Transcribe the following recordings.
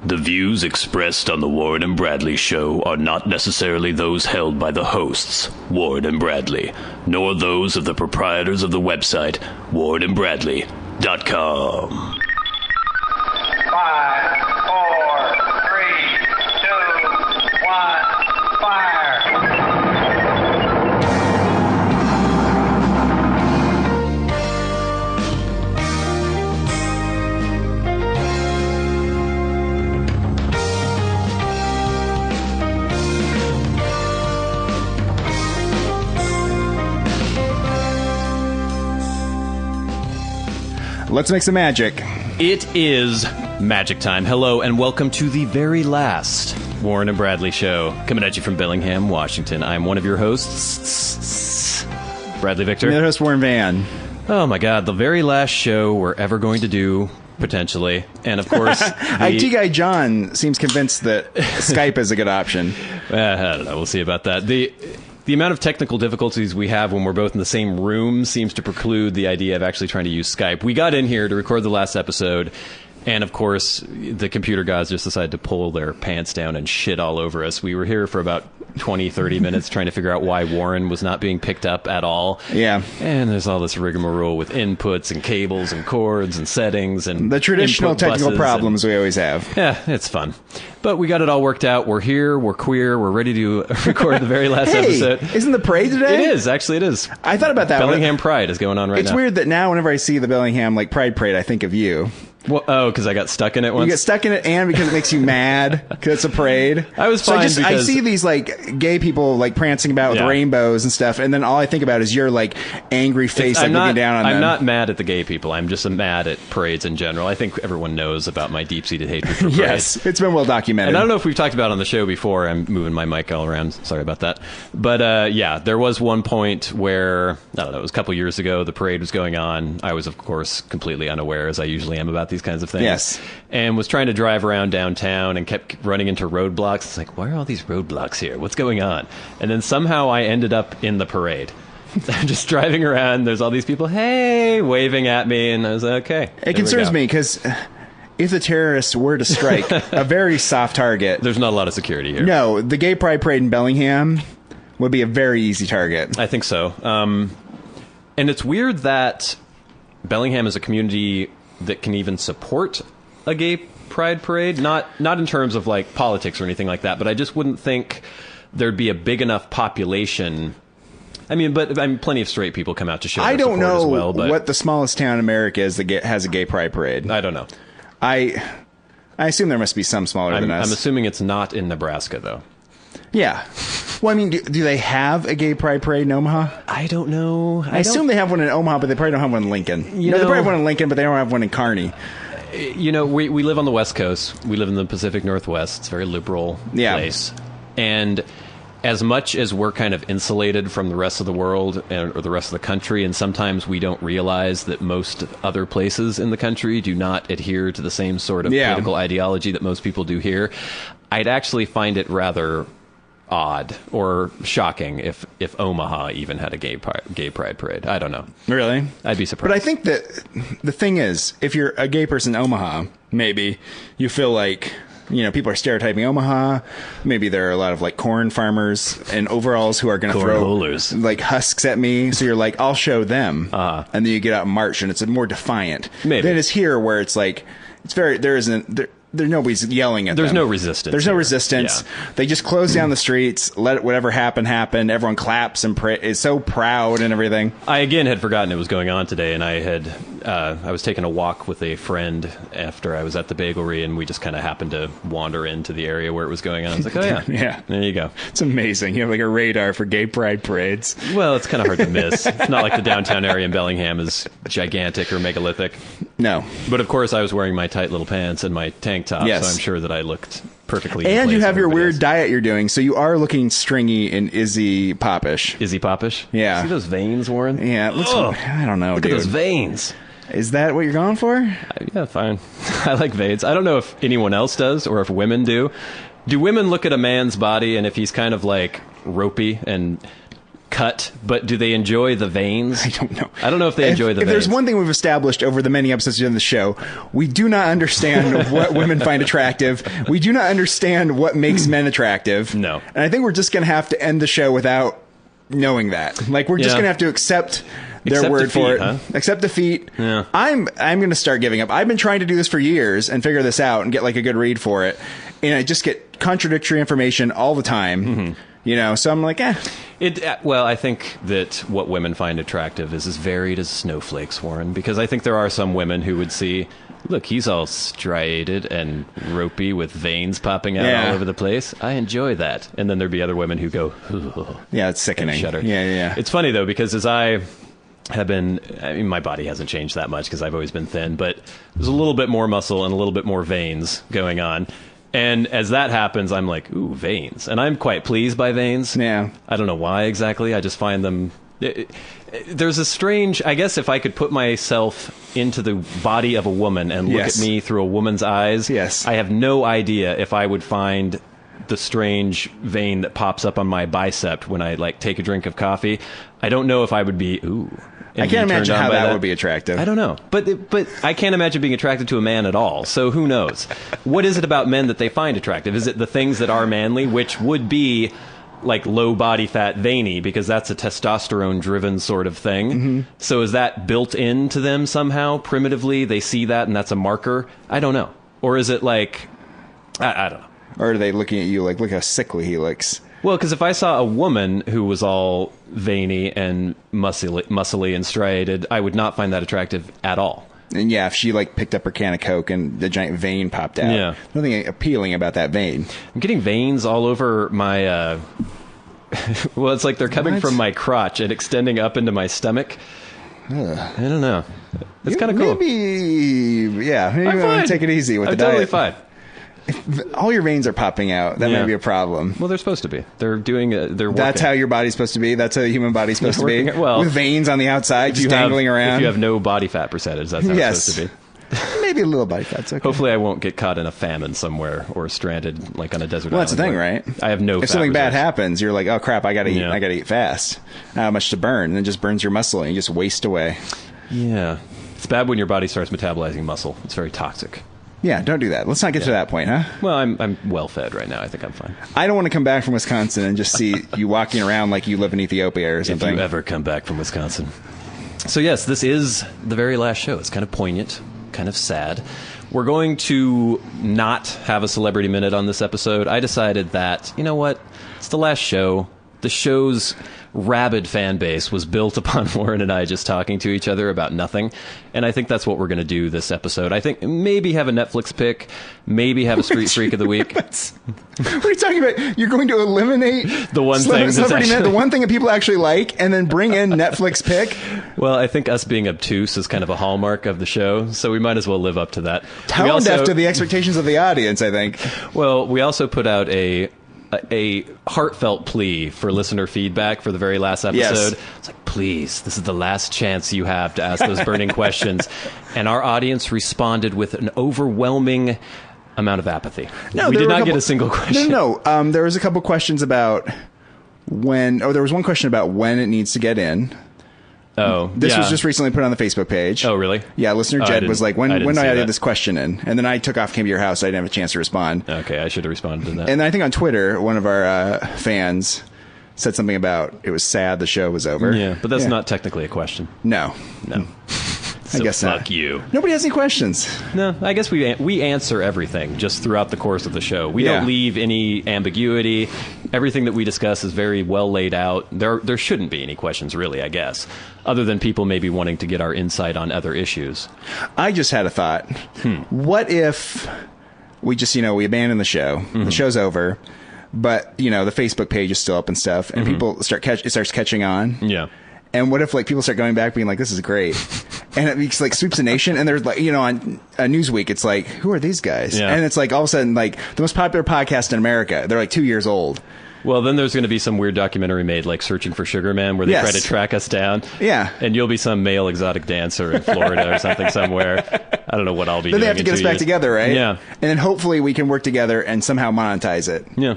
The views expressed on the Warren and Bradley Show are not necessarily those held by the hosts, Warren and Bradley, nor those of the proprietors of the website, warrenandbradley.com. 5, 4, 3, 2, 1, fire! Let's make some magic. It is magic time. Hello and welcome to the very last Warren and Bradley Show. Coming at you from Bellingham, Washington. I'm one of your hosts, Bradley Victor. The other host, Warren Van. Oh my god, the very last show we're ever going to do, potentially. And of course... IT guy John seems convinced that Skype is a good option. I don't know, we'll see about that. The amount of technical difficulties we have when we're both in the same room seems to preclude the idea of actually trying to use Skype. We got in here to record the last episode, and of course, the computer guys just decided to pull their pants down and shit all over us. We were here for about 20, 30 minutes trying to figure out why Warren was not being picked up at all. Yeah. And there's all this rigmarole with inputs and cables and cords and settings and the traditional technical problems we always have. Yeah, it's fun. But we got it all worked out. We're here. We're queer. We're ready to record the very last episode. Isn't the parade today? It is. Actually, it is. I thought about that. Bellingham Pride is going on right now. It's weird that now whenever I see the Bellingham Pride Parade, I think of you. Well, oh, because I got stuck in it once? You get stuck in it, and because it makes you mad, because it's a parade. I was fine so I see these, gay people, prancing about with rainbows and stuff, and then all I think about is your, angry face, looking down on them. I'm not mad at the gay people. I'm just mad at parades in general. I think everyone knows about my deep-seated hatred for parades. Yes, it's been well documented. And I don't know if we've talked about it on the show before. I'm moving my mic all around. Sorry about that. But, yeah, there was one point where, I don't know, it was a couple years ago, the parade was going on. I was, of course, completely unaware, as I usually am about these kinds of things. Yes. And was trying to drive around downtown and kept running into roadblocks. It's like, why are all these roadblocks here? What's going on? And then somehow I ended up in the parade. I'm just driving around. There's all these people, hey, waving at me. And I was like, okay. It concerns me because if the terrorists were to strike a very soft target. There's not a lot of security here. No, the Gay Pride Parade in Bellingham would be a very easy target. I think so. And it's weird that Bellingham is a community that can even support a gay pride parade, not in terms of politics or anything like that, but I just wouldn't think there'd be a big enough population. I mean, plenty of straight people come out to show their support as well. I don't know what the smallest town in America is that has a gay pride parade. I don't know. I assume there must be some smaller than us. I'm assuming it's not in Nebraska, though. Yeah. Well, I mean, do they have a gay pride parade in Omaha? I don't know. I assume they have one in Omaha, but they probably don't have one in Lincoln. They probably have one in Lincoln, but they don't have one in Kearney. You know, we live on the West Coast. We live in the Pacific Northwest. It's a very liberal place. And as much as we're kind of insulated from the rest of the world or the rest of the country, and sometimes we don't realize that most other places in the country do not adhere to the same sort of political ideology that most people do here, I'd actually find it rather odd or shocking if Omaha even had a gay pride parade. I don't know. Really? I'd be surprised. But I think that the thing is, if you're a gay person in Omaha, maybe you feel like, people are stereotyping Omaha. Maybe there are a lot of corn farmers in overalls who are going to throw husks at me. So you're like, I'll show them. And then you get out and march, and it's more defiant. Maybe. Than it is here, where it's nobody's yelling at them. There's no resistance. There's no resistance. Yeah. They just close down the streets, let whatever happen. Everyone claps and is so proud and everything. I again had forgotten it was going on today, and I was taking a walk with a friend after I was at the bagelry, and we just kind of happened to wander into the area where it was going on. I was like, oh yeah, yeah, there you go. It's amazing. You have a radar for gay pride parades. Well, it's kind of hard to miss. It's not like the downtown area in Bellingham is gigantic or megalithic. No, but of course I was wearing my tight little pants and my tank top, yes. So I'm sure that I looked perfectly. And you have your weird diet you're doing, so you are looking stringy and Izzy Popish. Izzy Popish? Yeah. See those veins, Warren? Yeah, it looks. I don't know, Look dude. at those veins. Is that what you're going for? Yeah, fine. I like veins. I don't know if anyone else does or if women do. Do women look at a man's body and if he's kind of ropey and cut, but do they enjoy the veins? I don't know. I don't know if they enjoy the veins. If there's one thing we've established over the many episodes of the show, we do not understand what women find attractive. We do not understand what makes men attractive. No. And I think we're just going to have to end the show without knowing that. Like, we're just going to have to accept their word for it. Huh? Accept defeat. Yeah. I'm going to start giving up. I've been trying to do this for years and figure this out and get like a good read for it. And I just get contradictory information all the time. Mm-hmm. You know, so I'm like, Well, I think that what women find attractive is as varied as snowflakes, Warren, because I think there are some women who would see, look, he's all striated and ropey with veins popping out all over the place. I enjoy that. And then there'd be other women who go, yeah, it's sickening. Shudder. Yeah. It's funny, though, because as I have been, I mean, my body hasn't changed that much because I've always been thin, but there's a little bit more muscle and a little bit more veins going on. And as that happens, I'm like, ooh, veins. And I'm quite pleased by veins. Yeah. I don't know why exactly. I just find them... There's a strange... I guess if I could put myself into the body of a woman and look at me through a woman's eyes, I have no idea if I would find the strange vein that pops up on my bicep when I, like, take a drink of coffee. I don't know if I would be, ooh... I can't imagine how that would be attractive. I don't know. But I can't imagine being attracted to a man at all. So who knows? What is it about men that they find attractive? Is it the things that are manly, which would be like low body fat veiny, because that's a testosterone driven sort of thing. Mm-hmm. So is that built into them somehow primitively? They see that and that's a marker? I don't know. Or is it like, I don't know. Or are they looking at you like, look how sickly he looks? Well, because if I saw a woman who was all veiny and muscly and striated, I would not find that attractive at all. And yeah, if she like picked up her can of Coke and the giant vein popped out, nothing appealing about that vein. I'm getting veins all over my. Well, it's like they're coming from my crotch and extending up into my stomach. I don't know. It's kind of cool. Maybe you want to take it easy with the diet. I'm totally fine. All your veins are popping out. That may be a problem. Well, they're supposed to be. They're doing. They're working. That's how your body's supposed to be. That's how the human body's supposed to be. Well, with veins on the outside, just dangling around. If you have no body fat percentage, that's how it's supposed to be. Maybe a little body fat's okay. Hopefully, I won't get caught in a famine somewhere or stranded like on a desert. Well, that's the thing, right? I have no. If something bad happens, you're like, oh crap, I gotta eat. I gotta eat fast. Not how much to burn, and it just burns your muscle, and you just waste away. Yeah, it's bad when your body starts metabolizing muscle. It's very toxic. Yeah, don't do that. Let's not get to that point, huh? Well, I'm well fed right now. I think I'm fine. I don't want to come back from Wisconsin and just see you walking around like you live in Ethiopia or something. If you ever come back from Wisconsin. So yes, this is the very last show. It's kind of poignant, kind of sad. We're going to not have a celebrity minute on this episode. I decided that, you know what? It's the last show. The show's rabid fan base was built upon Warren and I just talking to each other about nothing. And I think that's what we're going to do this episode. I think maybe have a Netflix pick, maybe have a Street Freak of the Week. What are you talking about? You're going to eliminate the one thing the one thing that people actually like and then bring in Netflix pick? Well, I think us being obtuse is kind of a hallmark of the show, so we might as well live up to that. Tone deaf to the expectations of the audience, I think. Well, we also put out a heartfelt plea for listener feedback for the very last episode. Yes. It's like, please, this is the last chance you have to ask those burning questions. And our audience responded with an overwhelming amount of apathy. No, we did not get a single question. No. There was a couple questions about there was one question about when it needs to get in. Oh, this was just recently put on the Facebook page. Oh, really? Yeah, listener Jed was like, when do I add this question in? And then I took off, came to your house, so I didn't have a chance to respond. Okay, I should have responded to that. And then I think on Twitter, one of our fans said something about it was sad the show was over. Yeah, but that's not technically a question. No. So I guess fuck not. You. Nobody has any questions. No, I guess we answer everything just throughout the course of the show. We don't leave any ambiguity. Everything that we discuss is very well laid out. There shouldn't be any questions, really, I guess, other than people maybe wanting to get our insight on other issues. I just had a thought. What if we just, we abandon the show, the show's over, but, the Facebook page is still up and stuff, and people it starts catching on? Yeah. And what if people start going back being like, this is great. And it sweeps the nation. And there's on Newsweek, it's like, who are these guys? Yeah. And it's all of a sudden, the most popular podcast in America. They're 2 years old. Well, then there's going to be some weird documentary made like Searching for Sugar Man where they try to track us down. Yeah. And you'll be some male exotic dancer in Florida or something somewhere. I don't know what I'll be doing. Then they have to get us back together, right? Yeah. And then hopefully we can work together and somehow monetize it. Yeah.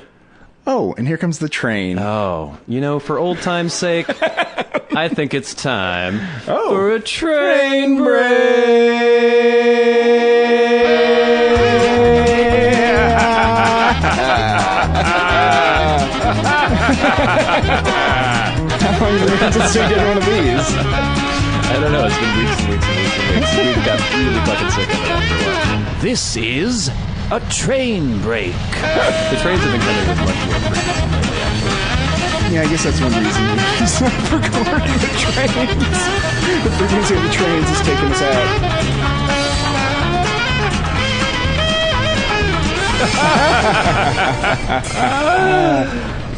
Oh, and here comes the train. Oh, for old time's sake, I think it's time for a train How long has it been since we did one of these? I don't know. It's been weeks and weeks and weeks and weeks. We've got really fucking sick of it after a while. This is a train break. The trains have been coming with much more frequency lately, actually. Yeah, I guess that's one reason we decided for going the trains. The frequency of the trains is taking us out.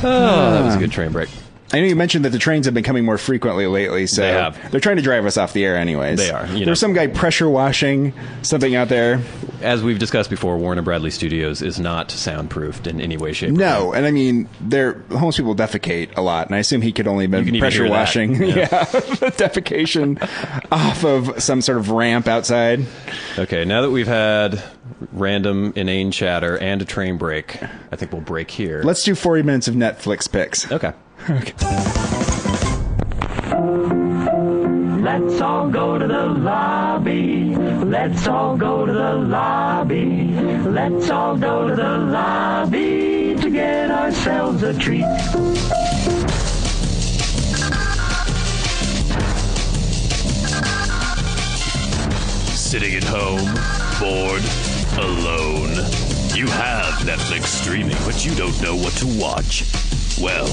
That was a good train break. I know you mentioned that the trains have been coming more frequently lately, so They have. they're trying to drive us off the air anyways. They are. There's some guy pressure washing something out there. As we've discussed before, Warren and Bradley Studios is not soundproofed in any way, shape, or No, form. and I mean, homeless people defecate a lot, and I assume he could only have been pressure washing defecation off of some sort of ramp outside. Okay, now that we've had random inane chatter and a train break, I think we'll break here. Let's do 40 minutes of Netflix picks. Okay. Let's all go to the lobby. Let's all go to the lobby. Let's all go to the lobby to get ourselves a treat. Sitting at home, bored, alone. You have Netflix streaming, but you don't know what to watch. Well,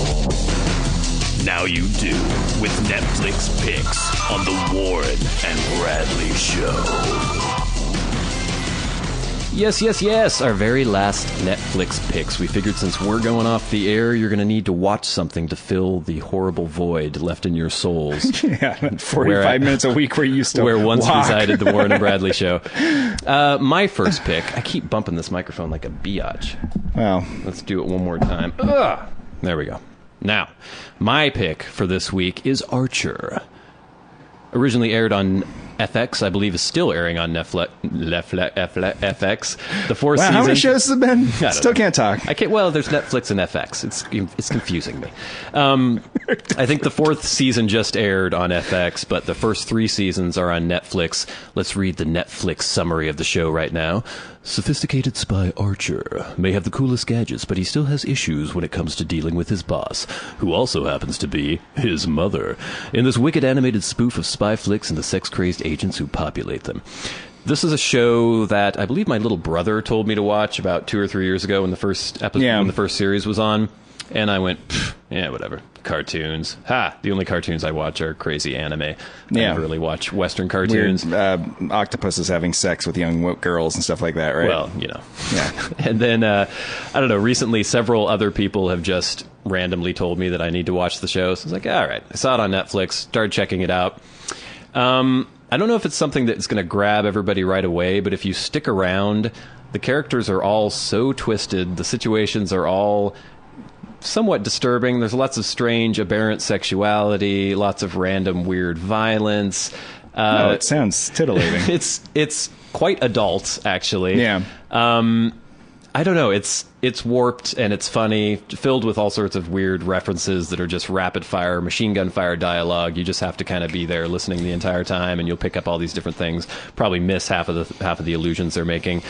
now you do with Netflix Picks on the Warren and Bradley Show. Yes, our very last Netflix picks. We figured since we're going off the air, you're going to need to watch something to fill the horrible void left in your souls. Yeah, 45 minutes a week where you used to where once walk. resided the Warren and Bradley Show. My first pick, I keep bumping this microphone like a biatch. Well, Let's do it one more time. Ugh. There we go. Now, my pick for this week is Archer. Originally aired on FX, I believe is still airing on FX. The fourth season. how many shows has it been? don't Still know. can't talk. I can't. Well, there's Netflix and FX. It's confusing me. I think the fourth season just aired on FX, but the first three seasons are on Netflix. Let's read the Netflix summary of the show right now. Sophisticated spy Archer may have the coolest gadgets, but he still has issues when it comes to dealing with his boss, who also happens to be his mother, in this wicked animated spoof of spy flicks and the sex-crazed agents who populate them. This is a show that I believe my little brother told me to watch about 2 or 3 years ago when the first episode, when the first series was on, and I went, yeah, whatever. Cartoons. The only cartoons I watch are crazy anime. I never really watch Western cartoons. Weird, octopuses having sex with young woke girls and stuff like that, right? Well, Yeah. And then, I don't know, recently several other people have just randomly told me that I need to watch the show. So I was like, all right. I saw it on Netflix, started checking it out. I don't know if it's something that's going to grab everybody right away, but if you stick around, the characters are all so twisted. The situations are all somewhat disturbing. There's lots of strange, aberrant sexuality, lots of random, weird violence. It sounds titillating. It's quite adult, actually. Yeah. I don't know. It's warped and it's funny, filled with all sorts of weird references that are just rapid fire, machine gun fire dialogue. You just have to kind of be there listening the entire time, and you'll pick up all these different things. Probably miss half of the illusions they're making.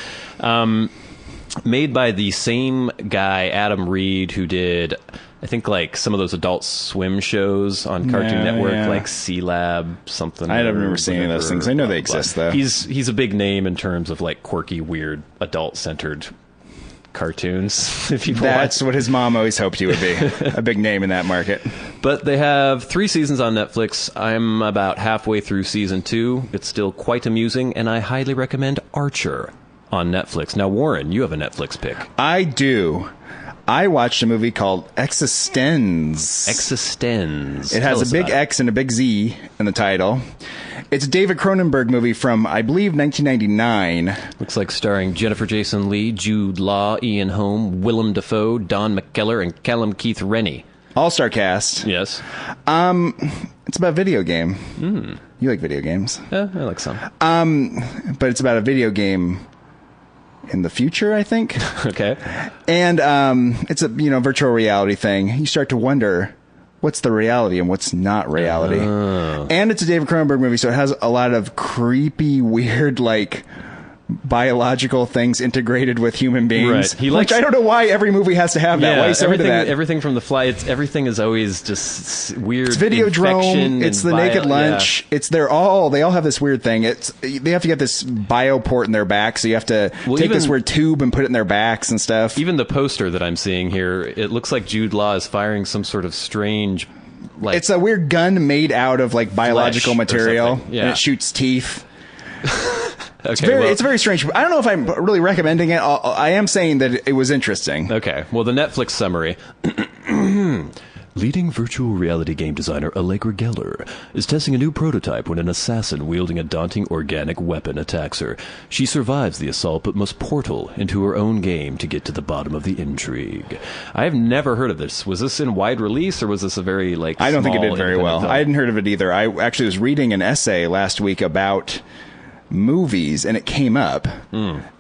Made by the same guy, Adam Reed, who did, I think, like some of those Adult Swim shows on Cartoon Network, like C-Lab something. I don't remember seeing any of those things. I know they exist, though. He's a big name in terms of like quirky, weird, adult-centered cartoons. If you That's what his mom always hoped he would be. A big name in that market. But they have 3 seasons on Netflix. I'm about halfway through season 2. It's still quite amusing, and I highly recommend Archer on Netflix. Now, Warren, you have a Netflix pick. I do. I watched a movie called Existenz. It has a big X and a big Z in the title. It's a David Cronenberg movie from, I believe, 1999. Looks like starring Jennifer Jason Leigh, Jude Law, Ian Holm, Willem Dafoe, Don McKellar, and Callum Keith Rennie. All-star cast. Yes. It's about a video game. You like video games. I like some. But it's about a video game in the future, I think. Okay. And it's a virtual reality thing. You start to wonder what's the reality and what's not reality. And it's a David Cronenberg movie, so it has a lot of creepy, weird, like biological things integrated with human beings. Right. Which I don't know why every movie has to have that. Why is everything, that? Everything from the fly. Everything is always just weird. It's Videodrome. It's the Naked Lunch. Yeah. They all have this weird thing. They have to get this bioport in their back, so you have to take this weird tube and put it in their backs and stuff. Even the poster that I'm seeing here, it looks like Jude Law is firing some sort of strange. It's a weird gun made out of like biological material, and it shoots teeth. Okay, it's very strange. I don't know if I'm really recommending it. I am saying that it was interesting. Okay. Well, the Netflix summary. Leading virtual reality game designer Allegra Geller is testing a new prototype when an assassin wielding a daunting organic weapon attacks her. She survives the assault but must portal into her own game to get to the bottom of the intrigue. I have never heard of this. Was this in wide release or was this a very I don't think it did very well. film? I hadn't heard of it either. I actually was reading an essay last week about movies, and it came up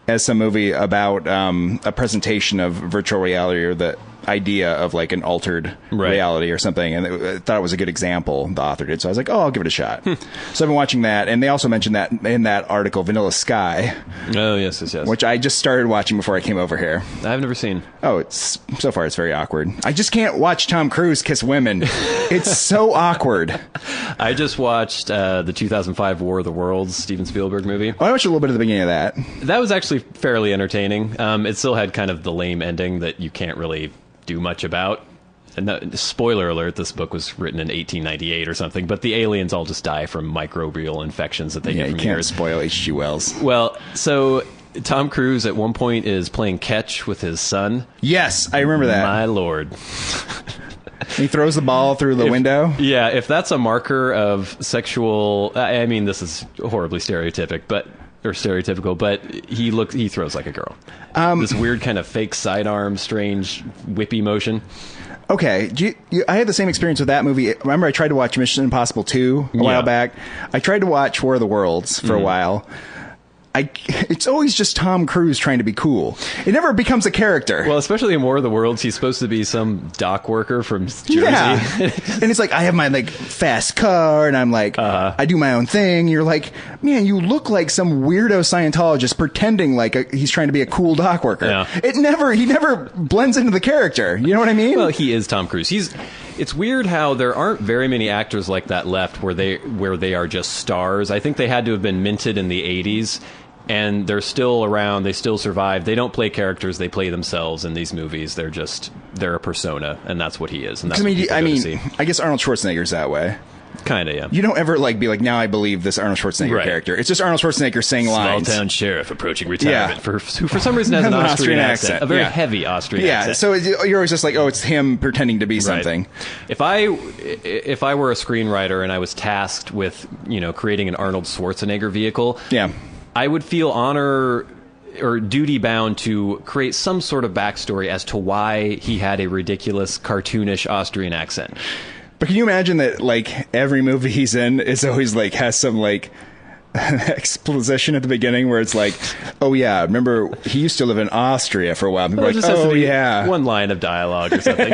as some movie about a presentation of virtual reality or the idea of like an altered reality or something, and I thought it was a good example, the author did, so I was like, I'll give it a shot. So I've been watching that, and they also mentioned that in that article, Vanilla Sky. Oh, yes. Which I just started watching before I came over here. I've never seen. Oh, so far it's very awkward. I just can't watch Tom Cruise kiss women. It's so awkward. I just watched the 2005 War of the Worlds, Steven Spielberg movie. I watched a little bit of the beginning of that. That was actually fairly entertaining. It still had kind of the lame ending that you can't really do much about. And spoiler alert, this book was written in 1898 or something, but the aliens all just die from microbial infections that they get from you can't spoil H.G. Wells. Well, so Tom Cruise at one point is playing catch with his son. Yes, I remember that. My lord. He throws the ball through the window. Yeah, if that's a marker of sexual, I mean, this is horribly stereotypical, but he throws like a girl. This weird kind of fake sidearm, strange whippy motion. Okay, I had the same experience with that movie. Remember, I tried to watch Mission Impossible 2 a while back. I tried to watch War of the Worlds for a while. It's always just Tom Cruise trying to be cool. It never becomes a character. Well, especially in War of the Worlds, he's supposed to be some dock worker from Jersey. Yeah. And it's like, I have my like fast car, and I'm like, I do my own thing. You're like, man, you look like some weirdo Scientologist pretending like he's trying to be a cool dock worker. Yeah. He never blends into the character. You know what I mean? Well, he is Tom Cruise. It's weird how there aren't very many actors like that left where they are just stars. I think they had to have been minted in the 80s, and they're still around. They still survive. They don't play characters. They play themselves in these movies. They're a persona, and that's what he is. And that's I guess Arnold Schwarzenegger's that way. Kind of, yeah. You don't ever be like, now I believe this Arnold Schwarzenegger character. It's just Arnold Schwarzenegger saying lines. Small town sheriff approaching retirement who for some reason has an Austrian accent. A very heavy Austrian accent. So you're always just like, oh, it's him pretending to be something. If I were a screenwriter and I was tasked with, creating an Arnold Schwarzenegger vehicle, I would feel honor or duty bound to create some sort of backstory as to why he had a ridiculous, cartoonish Austrian accent. But can you imagine that, every movie he's in is always, has some, exposition at the beginning where it's like, oh, yeah, remember, he used to live in Austria for a while. People one line of dialogue or something,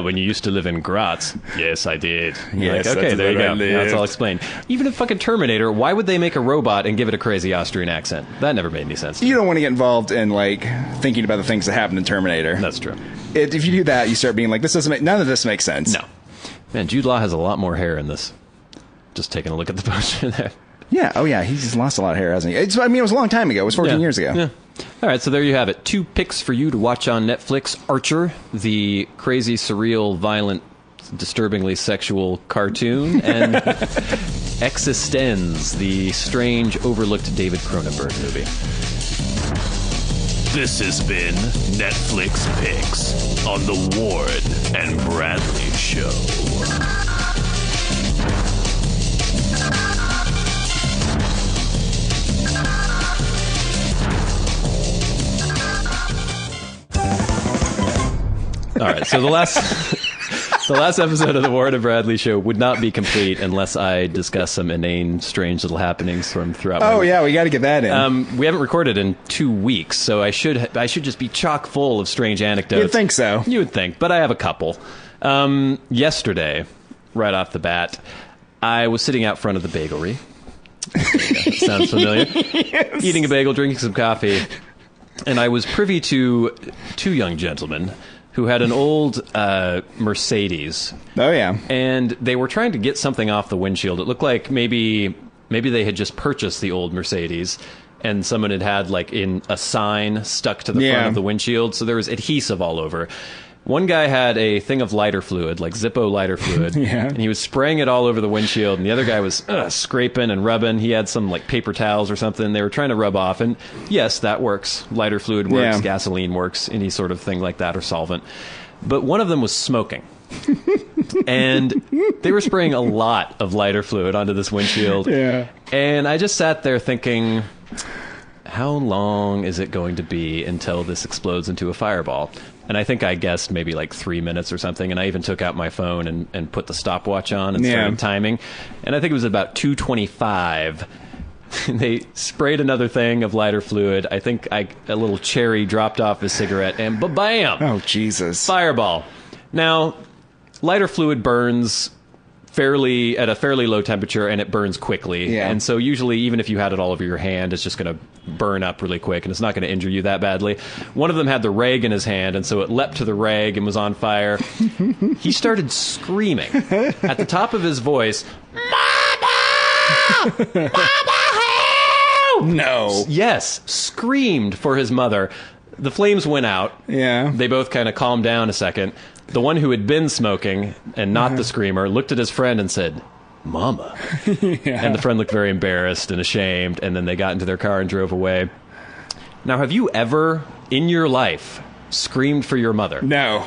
when you used to live in Graz. Yes, I did. Yes, okay, there you go. That's all explained. Even in fucking Terminator, why would they make a robot and give it a crazy Austrian accent? That never made any sense to me. You don't want to get involved in, thinking about the things that happened in Terminator. That's true. If you do that, you start being like, none of this makes sense. No. Man, Jude Law has a lot more hair in this. Just taking a look at the poster there. Yeah. Oh, yeah. He's lost a lot of hair, hasn't he? It was a long time ago. It was 14 years ago. Yeah. All right. So there you have it. 2 picks for you to watch on Netflix. Archer, the crazy, surreal, violent, disturbingly sexual cartoon. And Existenz, the strange, overlooked David Cronenberg movie. This has been Netflix Picks on the Ward and Bradley Show. All right, so the last The last episode of the Warren and Bradley Show would not be complete unless I discuss some inane, strange little happenings from throughout my life. Yeah, we got to get that in. We haven't recorded in 2 weeks, so I should just be chock full of strange anecdotes. You'd think so. You would think, but I have a couple. Yesterday, right off the bat, I was sitting out front of the bagelry. Sounds familiar. Yes. Eating a bagel, drinking some coffee, and I was privy to 2 young gentlemen who had an old Mercedes. Oh, yeah. And they were trying to get something off the windshield. It looked like maybe they had just purchased the old Mercedes, and someone had like in a sign stuck to the front of the windshield, so there was adhesive all over. One guy had a thing of lighter fluid, like Zippo lighter fluid, and he was spraying it all over the windshield, and the other guy was scraping and rubbing. He had some like paper towels or something they were trying to rub off, and yes, that works. Lighter fluid works, gasoline works, any sort of thing like that, or solvent. But one of them was smoking. And they were spraying a lot of lighter fluid onto this windshield. Yeah. And I just sat there thinking, how long is it going to be until this explodes into a fireball? And I think I guessed maybe like 3 minutes or something. And I even took out my phone and put the stopwatch on and started timing. And I think it was about 2:25. They sprayed another thing of lighter fluid. I think a little cherry dropped off his cigarette, and bam! Oh, Jesus. Fireball. Now, lighter fluid burns at a fairly low temperature, and it burns quickly. Yeah. And so usually, even if you had it all over your hand, it's just going to burn up really quick, and it's not going to injure you that badly. One of them had the rag in his hand, and so it leapt to the rag and was on fire. He started screaming at the top of his voice, "Mama! Mama, help!" No. Yes, screamed for his mother. The flames went out. Yeah. They both kind of calmed down a second. The one who had been smoking, and not the screamer, looked at his friend and said, "Mama." And the friend looked very embarrassed and ashamed, and then they got into their car and drove away. Now, have you ever, in your life, screamed for your mother? No.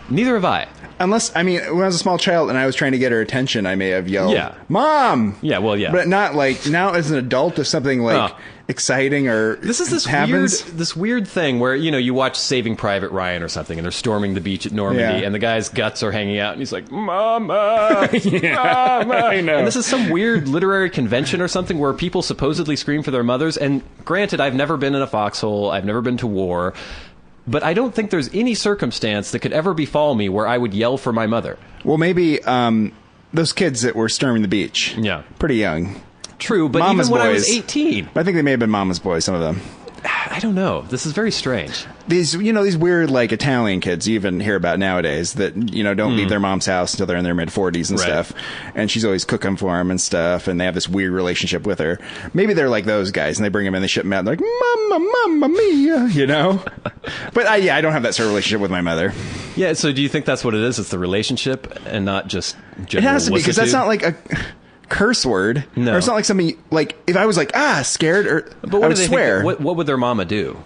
Neither have I. Unless, I mean, when I was a small child and I was trying to get her attention, I may have yelled, "Mom!" Yeah, well, yeah. But not like, now as an adult, if something like exciting or this happens. this weird thing where, you know, you watch Saving Private Ryan or something, and they're storming the beach at Normandy, and the guy's guts are hanging out, and he's like, "Mama! Mama!" I know. And this is some weird literary convention or something where people supposedly scream for their mothers, and granted, I've never been in a foxhole, I've never been to war, but I don't think there's any circumstance that could ever befall me where I would yell for my mother. Well, maybe those kids that were storming the beach. Yeah. Pretty young. True, but Mama's even when boys. I was 18. I think they may have been Mama's boys, some of them. I don't know. This is very strange. These weird, like, Italian kids you even hear about nowadays that, don't leave their mom's house until they're in their mid-40s and stuff. And she's always cooking for them and stuff, and they have this weird relationship with her. Maybe they're like those guys, and they bring them in, they ship them out, and they're like, "Mamma mia," But, I don't have that sort of relationship with my mother. Yeah, so do you think that's what it is? It's the relationship and not just general It has to be, because that's not like a curse word. No. Or it's not like something, like, if I was like, scared, or but what I would do they swear. Think, what would their mama do?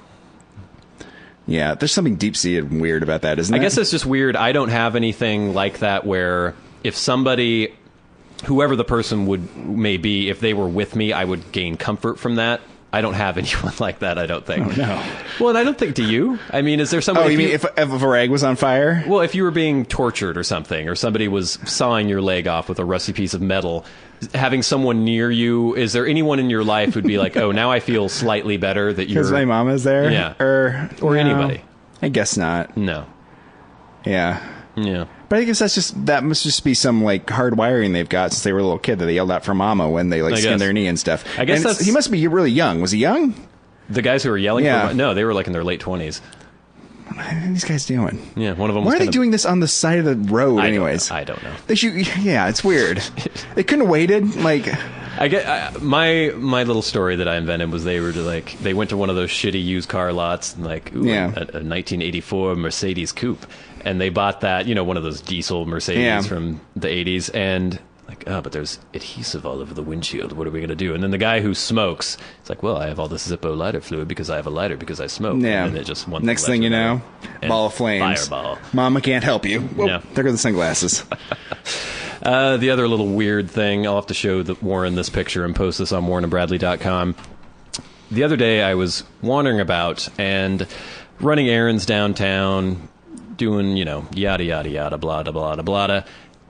Yeah, there's something deep-seated and weird about that, isn't there? I guess it's just weird. I don't have anything like that where if somebody, whoever the person may be, if they were with me, I would gain comfort from that. I don't have anyone like that, I don't think. Oh, no. Well, and I don't think, do you? I mean, is there somebody... Oh, you mean if a rag was on fire? Well, if you were being tortured or something, or somebody was sawing your leg off with a rusty piece of metal, having someone near you, is there anyone in your life who'd be like, "Oh, now I feel slightly better that you're..." Because my mama's there? Yeah. Or no, anybody. I guess not. No. Yeah. Yeah. But I guess that must just be some, like, hard wiring they've got since they were a little kid that they yelled out for mama when they, like, skinned their knee and stuff. I guess he must be really young. Was he young? The guys who were yelling for... No, they were, like, in their late 20s. What are these guys doing? Yeah, one of them Why are they doing this on the side of the road, anyways? I don't know. They should... Yeah, it's weird. They couldn't have waited, like... My little story that I invented was they went to one of those shitty used car lots and a 1984 Mercedes coupe, and they bought that, one of those diesel Mercedes from the 80s, and like, but there's adhesive all over the windshield. What are we going to do? And then the guy who smokes, it's like, well, I have all this Zippo lighter fluid because I have a lighter because I smoke. Yeah. And then it just next thing you know, ball of flames. Fireball. Mama can't help you. Whoa, yeah. There go the sunglasses. The other little weird thing, I'll have to show Warren this picture and post this on warrenandbradley.com. The other day I was wandering about and running errands downtown, doing, yada, yada, yada, blah, blah, blah, blah, blah.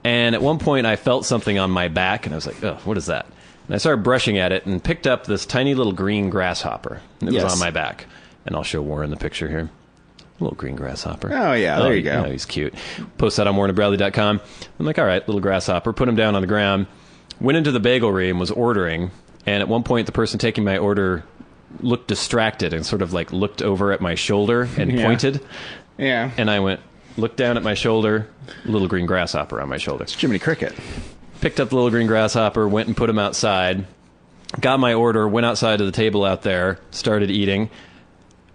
And at one point, I felt something on my back, and I was like, oh, what is that? And I started brushing at it and picked up this tiny little green grasshopper. And it was on my back. And I'll show Warren the picture here. Little green grasshopper. Oh, yeah, there you go. He's cute. Post that on warrenandbradley.com. I'm like, all right, little grasshopper. Put him down on the ground. Went into the bagelry and was ordering. And at one point, the person taking my order looked distracted and sort of like looked over at my shoulder and pointed. Yeah. And I looked down at my shoulder, little green grasshopper on my shoulder. It's Jiminy Cricket. Picked up the little green grasshopper, went and put him outside, got my order, went outside to the table out there, started eating,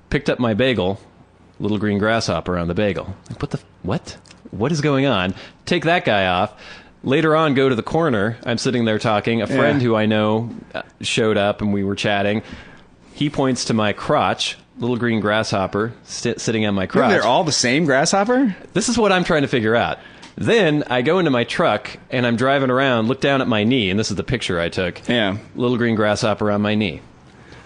picked up my bagel, little green grasshopper on the bagel. Like, what? What is going on? Take that guy off. Later on, go to the corner. I'm sitting there talking. A friend who I know showed up and we were chatting. He points to my crotch, little green grasshopper sitting on my crotch. They're all the same grasshopper? This is what I'm trying to figure out. Then I go into my truck and I'm driving around, look down at my knee, and this is the picture I took. Yeah. Little green grasshopper on my knee.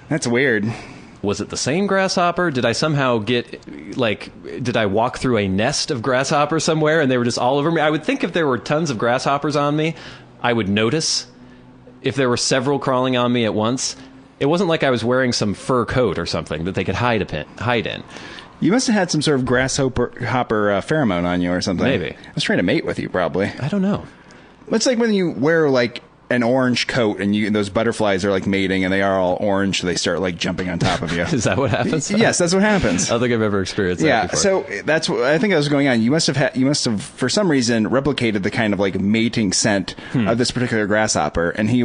That's weird. Was it the same grasshopper? Did I somehow did I walk through a nest of grasshoppers somewhere and they were just all over me? I would think if there were tons of grasshoppers on me, I would notice. If there were several crawling on me at once, it wasn't like I was wearing some fur coat or something that they could hide in. You must have had some sort of grasshopper pheromone on you or something. Maybe. I was trying to mate with you, probably. I don't know. It's like when you wear, like, an orange coat and those butterflies are, like, mating and they are all orange, so they start, like, jumping on top of you. Is that what happens? Yes, that's what happens. I don't think I've ever experienced that before. So that's what I think that was going on. You must have, for some reason, replicated the kind of, like, mating scent of this particular grasshopper, and he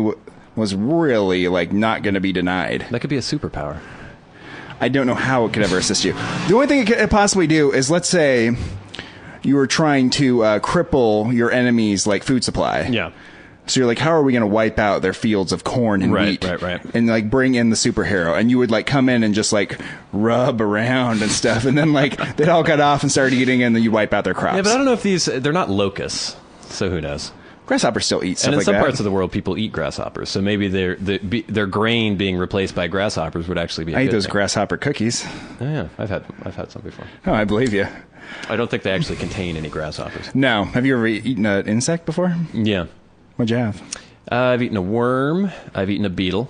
was really, like, not going to be denied. That could be a superpower. I don't know how it could ever assist you. The only thing it could possibly do is, let's say, you were trying to cripple your enemy's, like, food supply. Yeah. So you're like, how are we going to wipe out their fields of corn and wheat? Right. And, like, bring in the superhero. And you would, like, come in and just, like, rub around and stuff. And then, like, they'd all got off and started eating, and then you wipe out their crops. Yeah, but I don't know if they're not locusts. So who knows? Grasshoppers still eat stuff and in like some that. parts of the world, people eat grasshoppers. So maybe their grain being replaced by grasshoppers would actually be a I eat good those thing. grasshopper cookies. Oh, yeah, I've had some before. Oh, I believe you. I don't think they actually contain any grasshoppers. No. Have you ever eaten an insect before? Yeah. What'd you have? I've eaten a worm. I've eaten a beetle.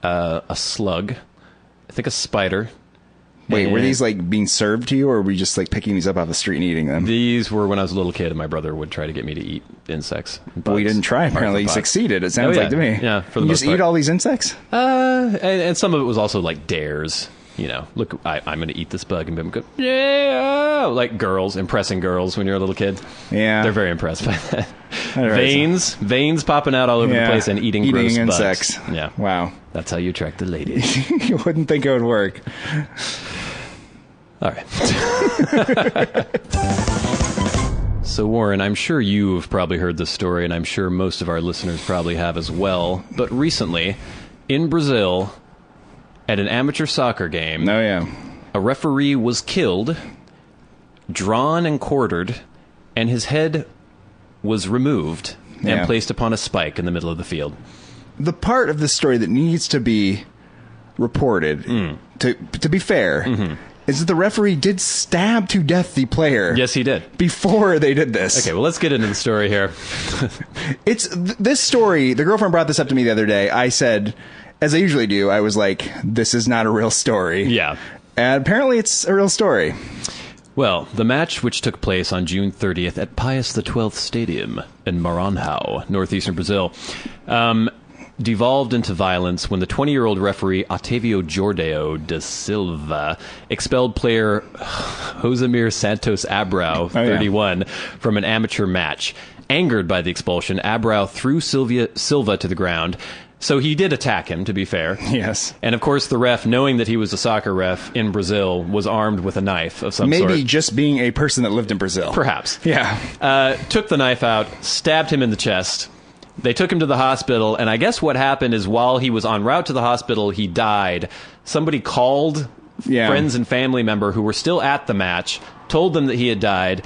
A slug. I think a spider. Wait, were And these, like, being served to you, or were you just, like, picking these up off the street and eating them? These were when I was a little kid, and my brother would try to get me to eat insects. But we didn't try. Apparently, you succeeded. It sounds like to me. Yeah, for the you most just part. eat all these insects? And some of it was also like dares. Look, I'm going to eat this bug, and I'm going, yeah, like girls, impressing girls when you're a little kid. Yeah. They're very impressed by that. Right. Veins popping out all over the place and eating gross insects. bugs. Yeah. Wow. That's how you attract the ladies. You wouldn't think it would work. All right. So, Warren, I'm sure you've probably heard this story, and I'm sure most of our listeners probably have as well. But recently, in Brazil, at an amateur soccer game, Oh, yeah. a referee was killed, drawn and quartered, and his head was removed and Yeah. placed upon a spike in the middle of the field. The part of the story that needs to be reported, to be fair, is that the referee did stab to death the player. Yes, he did. Before they did this. Okay, well, let's get into the story here. This story, the girlfriend brought this up to me the other day. I said, as I usually do, I was like, this is not a real story. Yeah. And apparently it's a real story. Well, the match, which took place on June 30th at Pius XII Stadium in Maranhão, northeastern Brazil, devolved into violence when the 20-year-old referee Otávio Jordão da Silva expelled player Josemir Santos Abreu, 31, from an amateur match. Angered by the expulsion, Abreu threw Silva to the ground. So he did attack him, to be fair. Yes. And of course, the ref, knowing that he was a soccer ref in Brazil, was armed with a knife of some sort. Maybe just being a person that lived in Brazil. Perhaps. Yeah. Took the knife out, stabbed him in the chest. They took him to the hospital, and I guess what happened is while he was en route to the hospital, he died. Somebody called friends and family member who were still at the match, told them that he had died.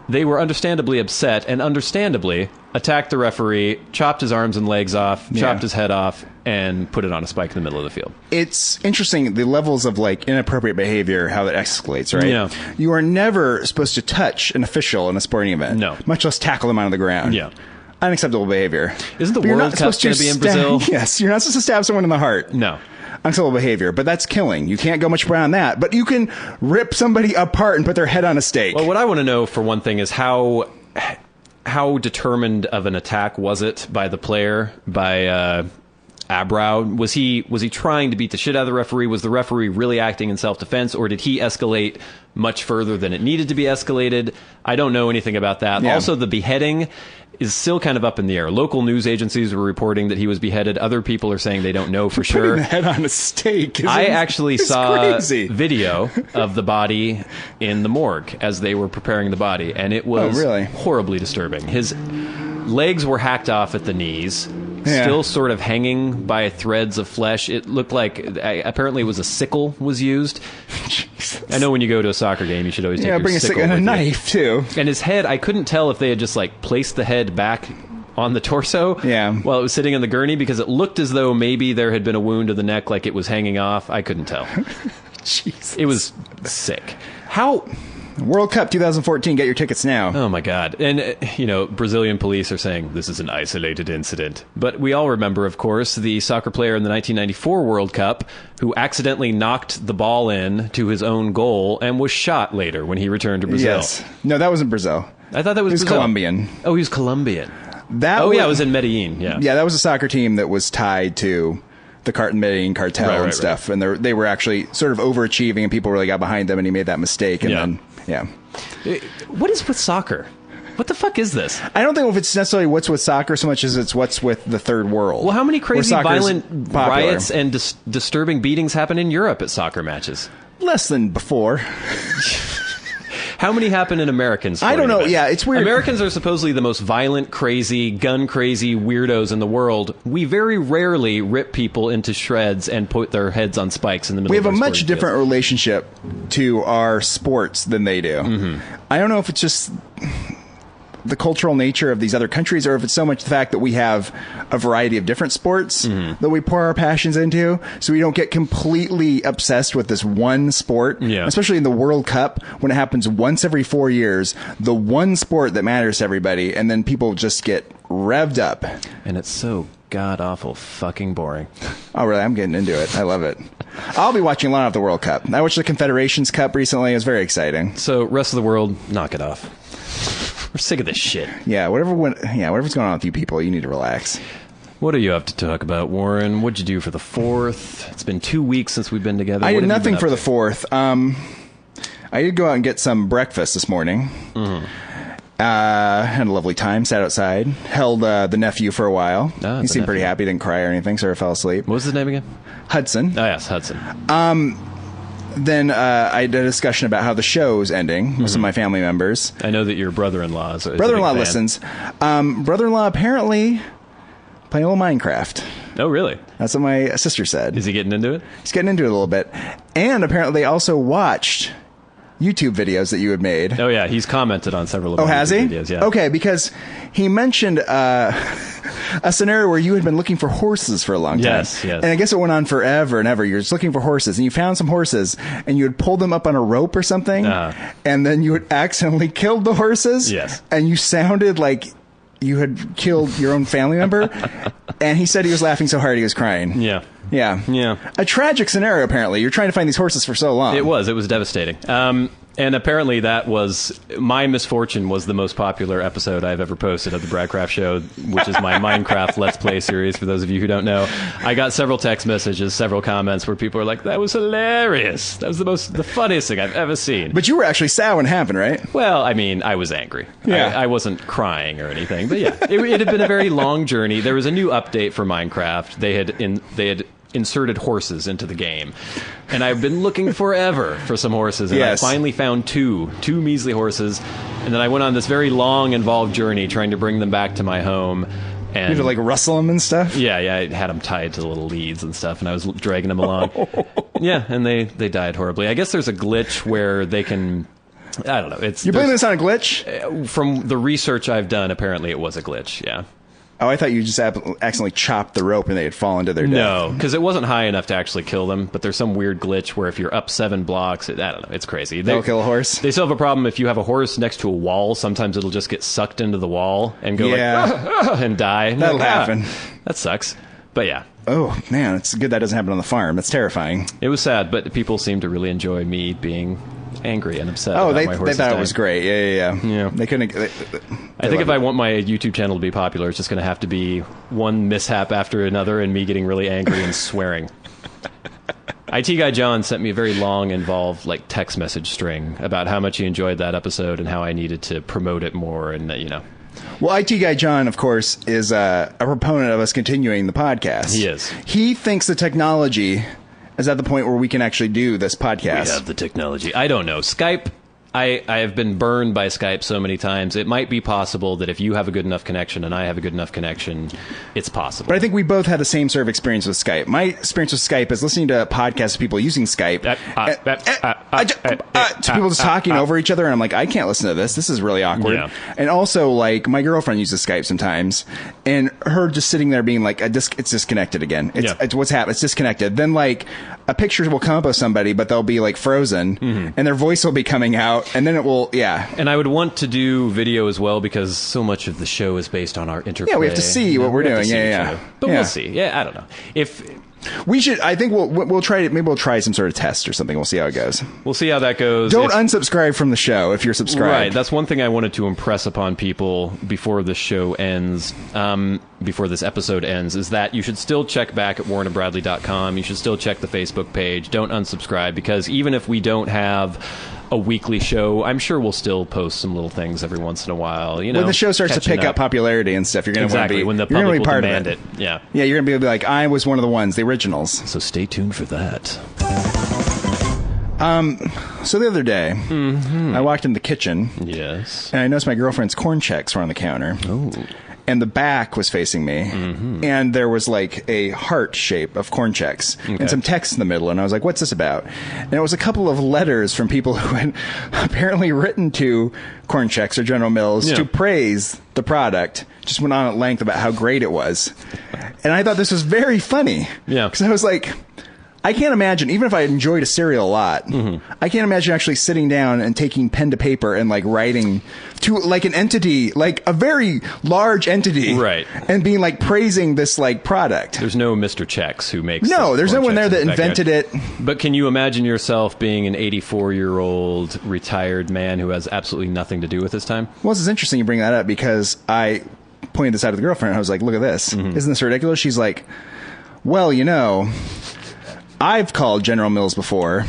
they were understandably upset and understandably attacked the referee, chopped his arms and legs off, chopped his head off, and put it on a spike in the middle of the field. It's interesting, the levels of like inappropriate behavior, how that escalates, right? Yeah. You are never supposed to touch an official in a sporting event. No. Much less tackle them out of the ground. Yeah. Unacceptable behavior. Isn't the But you're World not Cup supposed going to be in Brazil? Yes, you're not supposed to stab someone in the heart. No. Unacceptable behavior, but that's killing. You can't go much beyond that. But you can rip somebody apart and put their head on a stake. Well, what I want to know, for one thing, is how determined of an attack was it by the player, by Abrow? Was he trying to beat the shit out of the referee? Was the referee really acting in self-defense, or did he escalate much further than it needed to be escalated? I don't know anything about that. Yeah. Also, the beheading is still kind of up in the air. Local news agencies were reporting that he was beheaded. Other people are saying they don't know for sure. Putting the head on a stake. I actually saw crazy. video of the body in the morgue as they were preparing the body, and it was really? horribly disturbing. His legs were hacked off at the knees, Yeah. still sort of hanging by threads of flesh. It looked like, apparently it was a sickle was used. I know when you go to a soccer game, you should always take your bring a sickle stick and a with you. knife too. And his head, I couldn't tell if they had just like placed the head back on the torso while it was sitting in the gurney, because it looked as though maybe there had been a wound to the neck, like it was hanging off. I couldn't tell. Jesus. It was sick. How... World Cup 2014. Get your tickets now. Oh my God. And, Brazilian police are saying this is an isolated incident. But we all remember, of course, the soccer player in the 1994 World Cup who accidentally knocked the ball in to his own goal and was shot later when he returned to Brazil. Yes. No, that wasn't Brazil. I thought that was Brazil. Colombian. Oh, he was Colombian. That it was in Medellin. Yeah. Yeah, that was a soccer team that was tied to the Medellin cartel Right, and stuff. And they were actually sort of overachieving, and people really got behind them, and he made that mistake. And then, What is with soccer? What the fuck is this? I don't think if it's necessarily what's with soccer so much as it's what's with the third world. Well, how many where crazy soccer's violent popular. riots and disturbing beatings happen in Europe at soccer matches? Less than before. How many happen in American sporting I don't know. events? Yeah, it's weird. Americans are supposedly the most violent, crazy, gun-crazy weirdos in the world. We very rarely rip people into shreds and put their heads on spikes in the middle We of have a our much sporting different fields. relationship to our sports than they do. Mm-hmm. I don't know if it's just the cultural nature of these other countries, or if it's so much the fact that we have a variety of different sports that we pour our passions into, so we don't get completely obsessed with this one sport. Yeah. Especially in the World Cup, when it happens once every 4 years, the one sport that matters to everybody, and then people just get revved up. And it's so god-awful fucking boring. Oh, really? I'm getting into it. I love it. I'll be watching a lot of the World Cup. I watched the Confederations Cup recently. It was very exciting. So, rest of the world, knock it off. We're sick of this shit. Yeah, whatever's going on with you people, you need to relax. What do you have to talk about, Warren? What'd you do for the 4th? It's been 2 weeks since we've been together. I What did have you nothing been for up the to? 4th. I did go out and get some breakfast this morning. Mm-hmm. Had a lovely time. Sat outside. Held the nephew for a while. Ah, He the seemed pretty nephew. happy. Didn't cry or anything, so I fell asleep. What was his name again? Hudson. Oh, yes, Hudson. Then I did a discussion about how the show's ending with some of my family members. I know that your brother-in-law is a Brother-in-law big fan. listens. Brother-in-law apparently playing a little Minecraft. Oh, really? That's what my sister said. Is he getting into it? He's getting into it a little bit. And apparently they also watched YouTube videos that you had made. Oh, yeah. He's commented on several of Oh, my has he? videos. Yeah. Okay, because he mentioned a scenario where you had been looking for horses for a long time. Yes. And I guess it went on forever and ever. You're just looking for horses, and you found some horses, and you had pulled them up on a rope or something, and then you had accidentally killed the horses. Yes. And you sounded like you had killed your own family member. And he said he was laughing so hard he was crying. Yeah. Yeah. A tragic scenario, apparently. You're trying to find these horses for so long. It was devastating. And apparently that was, my misfortune was the most popular episode I've ever posted of the Brad Craft Show, which is my Minecraft Let's Play series, for those of you who don't know. I got several text messages, several comments where people are like, that was hilarious. That was the funniest thing I've ever seen. But you were actually sad when it happened, right? Well, I mean, I was angry. Yeah. I wasn't crying or anything, but yeah, it had been a very long journey. There was a new update for Minecraft. They had inserted horses into the game, and I've been looking forever for some horses, and Yes. I finally found two measly horses, and then I went on this very long, involved journey trying to bring them back to my home. You And had to like rustle them and stuff. yeah, I had them tied to the little leads and stuff, and I was dragging them along. Yeah, and they died horribly. I guess there's a glitch where they can I don't know. You're blaming this on a glitch? From the research I've done, apparently it was a glitch, yeah. Oh, I thought you just accidentally chopped the rope and they had fallen to their death. No, because it wasn't high enough to actually kill them, but there's some weird glitch where if you're up 7 blocks, I don't know, it's crazy. They'll kill a horse? They still have a problem if you have a horse next to a wall. Sometimes it'll just get sucked into the wall and go and die. That'll happen. That sucks. But yeah. Oh, man, it's good that doesn't happen on the farm. It's terrifying. It was sad, but people seem to really enjoy me being angry and upset. Oh, about my horses they thought dying. it was great. Yeah. They couldn't. I think if I want my YouTube channel to be popular, it's just going to have to be one mishap after another and me getting really angry and swearing. IT Guy John sent me a very long, involved text message string about how much he enjoyed that episode and how I needed to promote it more, and Well, IT Guy John, of course, is a proponent of us continuing the podcast. He is. He thinks the technology is at the point where we can actually do this podcast. We have the technology. I don't know. Skype, I have been burned by Skype so many times. It might be possible that if you have a good enough connection and I have a good enough connection, it's possible. But I think we both had the same sort of experience with Skype. My experience with Skype is listening to podcasts of people using Skype. To people just talking over each other, and I'm like, I can't listen to this. This is really awkward. Yeah. And also, my girlfriend uses Skype sometimes, and her just sitting there being like, it's disconnected again. It's what's happened. It's disconnected. Then a picture will come up of somebody, but they'll be frozen, and their voice will be coming out, and then it will, And I would want to do video as well because so much of the show is based on our interplay. Yeah, we have to see what we're doing. Yeah. But we'll see. Yeah, I don't know. If we should, I think we'll try it. Maybe we'll try some sort of test or something. We'll see how it goes. We'll see how that goes. Don't unsubscribe from the show if you're subscribed. Right. That's one thing I wanted to impress upon people before the show ends, before this episode ends, is that you should still check back at warrenandbradley.com. You should still check the Facebook page. Don't unsubscribe, because even if we don't have a weekly show, I'm sure we'll still post some little things every once in a while. When the show starts to pick up popularity and stuff, you're going to want to be when the public will part demand of it. Yeah, you're going to be like, I was one of the ones, the originals. So stay tuned for that. So the other day, I walked in the kitchen. Yes. And I noticed my girlfriend's corn checks were on the counter. Oh. And the back was facing me, and there was a heart shape of corn checks and some text in the middle. And I was like, what's this about? And it was a couple of letters from people who had apparently written to Corn Checks or General Mills to praise the product. Just went on at length about how great it was. And I thought this was very funny. Yeah. Because I was like, I can't imagine, even if I enjoyed a cereal a lot, I can't imagine actually sitting down and taking pen to paper and writing to an entity, a very large entity, right? And being praising this product. There's no Mr. Checks who makes. No, there's no one there that invented it. But can you imagine yourself being an 84-year-old retired man who has absolutely nothing to do with his time? Well, it's interesting you bring that up, because I pointed this out to the girlfriend. I was like, look at this. Isn't this ridiculous? She's like, well, I've called General Mills before.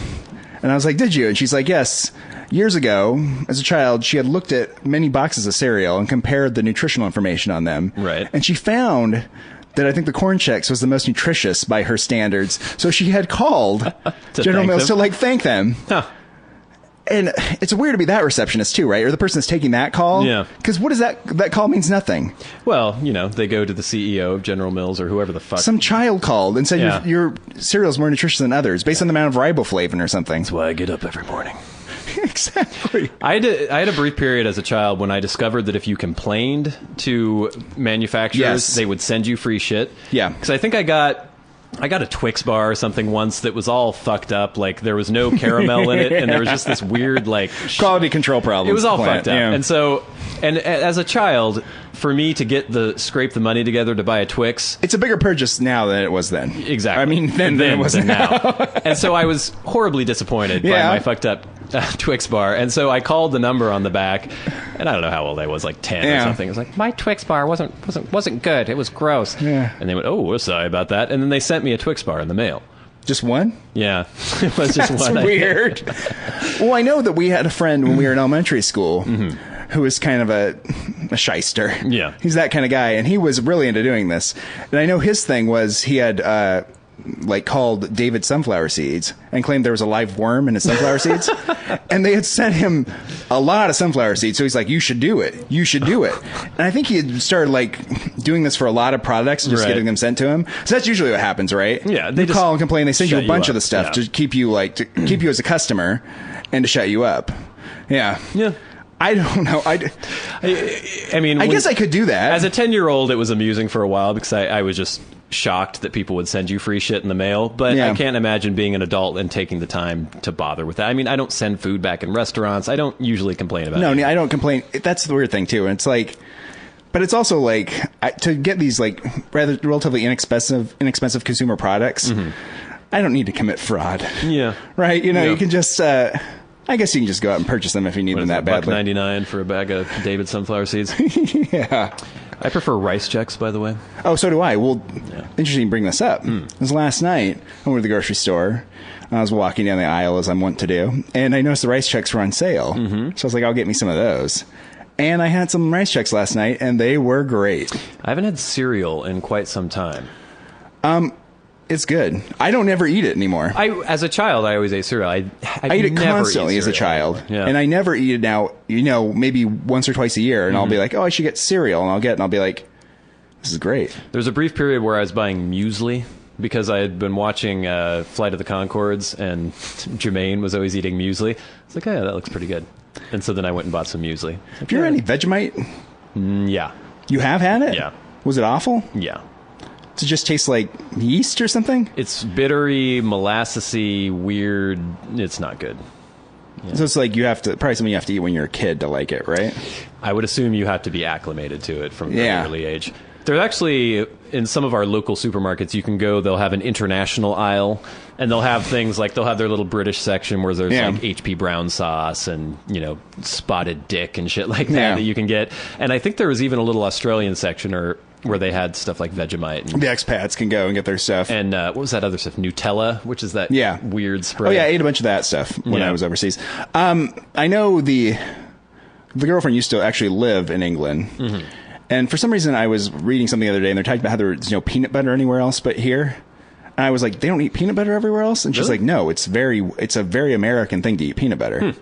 And I was like, did you? And she's like, yes. Years ago, as a child, she had looked at many boxes of cereal and compared the nutritional information on them. Right. And she found that I think the Corn Chex was the most nutritious by her standards. So she had called General Mills to thank them. Huh. And it's weird to be that receptionist too, right? Or the person that's taking that call. Yeah. Because what is that call means nothing. Well, they go to the CEO of General Mills or whoever the fuck. Some child called and said your cereal is more nutritious than others based on the amount of riboflavin or something. That's why I get up every morning. Exactly. I had a brief period as a child when I discovered that if you complained to manufacturers, they would send you free shit. Yeah. Because I think I got a Twix bar or something once that was all fucked up. There was no caramel in it, and there was just this weird quality control problem. It was all fucked up. Yeah. And so, as a child, for me to scrape the money together to buy a Twix, it's a bigger purchase now than it was then. Exactly. I mean, then it was now. And so I was horribly disappointed by my fucked up Twix bar, and so I called the number on the back, and I don't know how old I was, 10 or something. It was like, my Twix bar wasn't good. It was gross. Yeah. And they went, oh, we're sorry about that. And then they sent me a Twix bar in the mail. Just one? Yeah. It was just one. That's weird. Well, I know that we had a friend when we were in elementary school who was kind of a shyster. Yeah. He's that kind of guy, and he was really into doing this. And I know his thing was he had called David sunflower seeds and claimed there was a live worm in his sunflower seeds. And they had sent him a lot of sunflower seeds. So he's like, you should do it. You should do it. And I think he had started doing this for a lot and just getting them sent to him. So that's usually what happens, right? Yeah. They call and complain. They send you a bunch of the stuff to keep you keep you as a customer and to shut you up. Yeah. Yeah. I don't know. I mean, I guess I could do that. As a 10-year-old, it was amusing for a while because I was just shocked that people would send you free shit in the mail. But I can't imagine being an adult and taking the time to bother with that. I mean, I don't send food back in restaurants. I don't usually complain about it. No, I don't complain. That's the weird thing, too. And it's like... But it's also like to get these like rather relatively inexpensive consumer products. Mm-hmm. I don't need to commit fraud. Yeah. Right. You can just. I guess you can just go out and purchase them if you need them that badly. $1.99 for a bag of David sunflower seeds. Yeah. I prefer rice checks, by the way. Oh, so do I. Well, interesting you bring this up. It was last night. I went to the grocery store. I was walking down the aisle as I'm wont to do, and I noticed the rice checks were on sale. Mm-hmm. So I was like, I'll get me some of those. And I had some rice checks last night, and they were great. I haven't had cereal in quite some time. It's good. I don't ever eat it anymore. As a child, I always ate cereal. I eat it constantly as a child. Yeah. And I never eat it now, maybe once or twice a year, and I'll be like, oh, I should get cereal, and I'll be like, this is great. There's a brief period where I was buying muesli because I had been watching Flight of the Conchords, and Jermaine was always eating muesli. I was like, oh, yeah, that looks pretty good. And so then I went and bought some muesli. Have you had any Vegemite? Yeah. You have had it? Yeah. Was it awful? Yeah. Does it just taste like yeast or something? It's bittery, molassesy, weird. It's not good. Yeah. So it's like probably something you have to eat when you're a kid to like it, right? I would assume you have to be acclimated to it from an early age. There's actually, in some of our local supermarkets, you can go, they'll have an international aisle, and they'll have things like, they'll have their little British section where there's like HP Brown sauce and, spotted dick and shit like that you can get. And I think there was even a little Australian section where they had stuff like Vegemite. And, the expats can go and get their stuff. And what was that other stuff? Nutella, which is that weird spread. Oh, yeah, I ate a bunch of that stuff when I was overseas. I know the girlfriend used to actually live in England. Mm-hmm. And for some reason, I was reading something the other day, and they're talking about how there's no peanut butter anywhere else but here. And I was like, they don't eat peanut butter everywhere else? And she's like, no, it's a very American thing to eat peanut butter.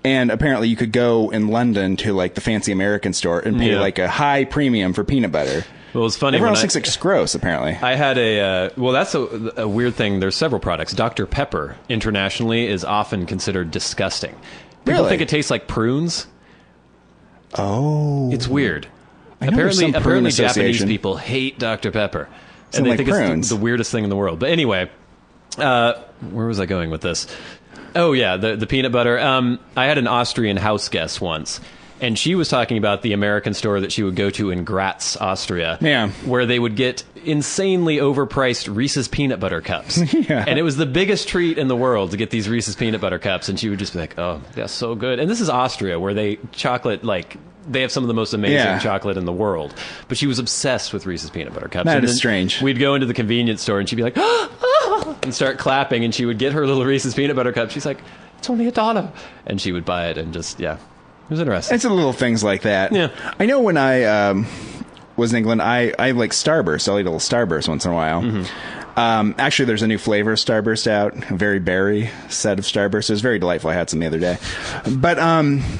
And apparently you could go in London to like the fancy American store and pay like a high premium for peanut butter. Well, it's funny. Everyone else thinks it's gross, apparently. I had that's a weird thing. There's several products. Dr. Pepper, internationally, is often considered disgusting. People think it tastes like prunes. Oh. It's weird. Apparently Japanese people hate Dr. Pepper. And they think it's the weirdest thing in the world. But anyway, where was I going with this? Oh, yeah, the peanut butter. I had an Austrian house guest once, and she was talking about the American store that she would go to in Graz, Austria, where they would get insanely overpriced Reese's peanut butter cups. And it was the biggest treat in the world to get these Reese's peanut butter cups, and she would just be like, oh, that's so good. And this is Austria, where they have some of the most amazing chocolate in the world. But she was obsessed with Reese's peanut butter cups. That is strange. We'd go into the convenience store and she'd be like, and start clapping, and she would get her little Reese's peanut butter cup. She's like, it's only $1. And she would buy it and just, it was interesting. It's the little things like that. Yeah. I know when I was in England, I like Starburst. I'll eat a little Starburst once in a while. Mm-hmm. Actually, there's a new flavor of Starburst out, a very berry set of Starburst. It was very delightful. I had some the other day. But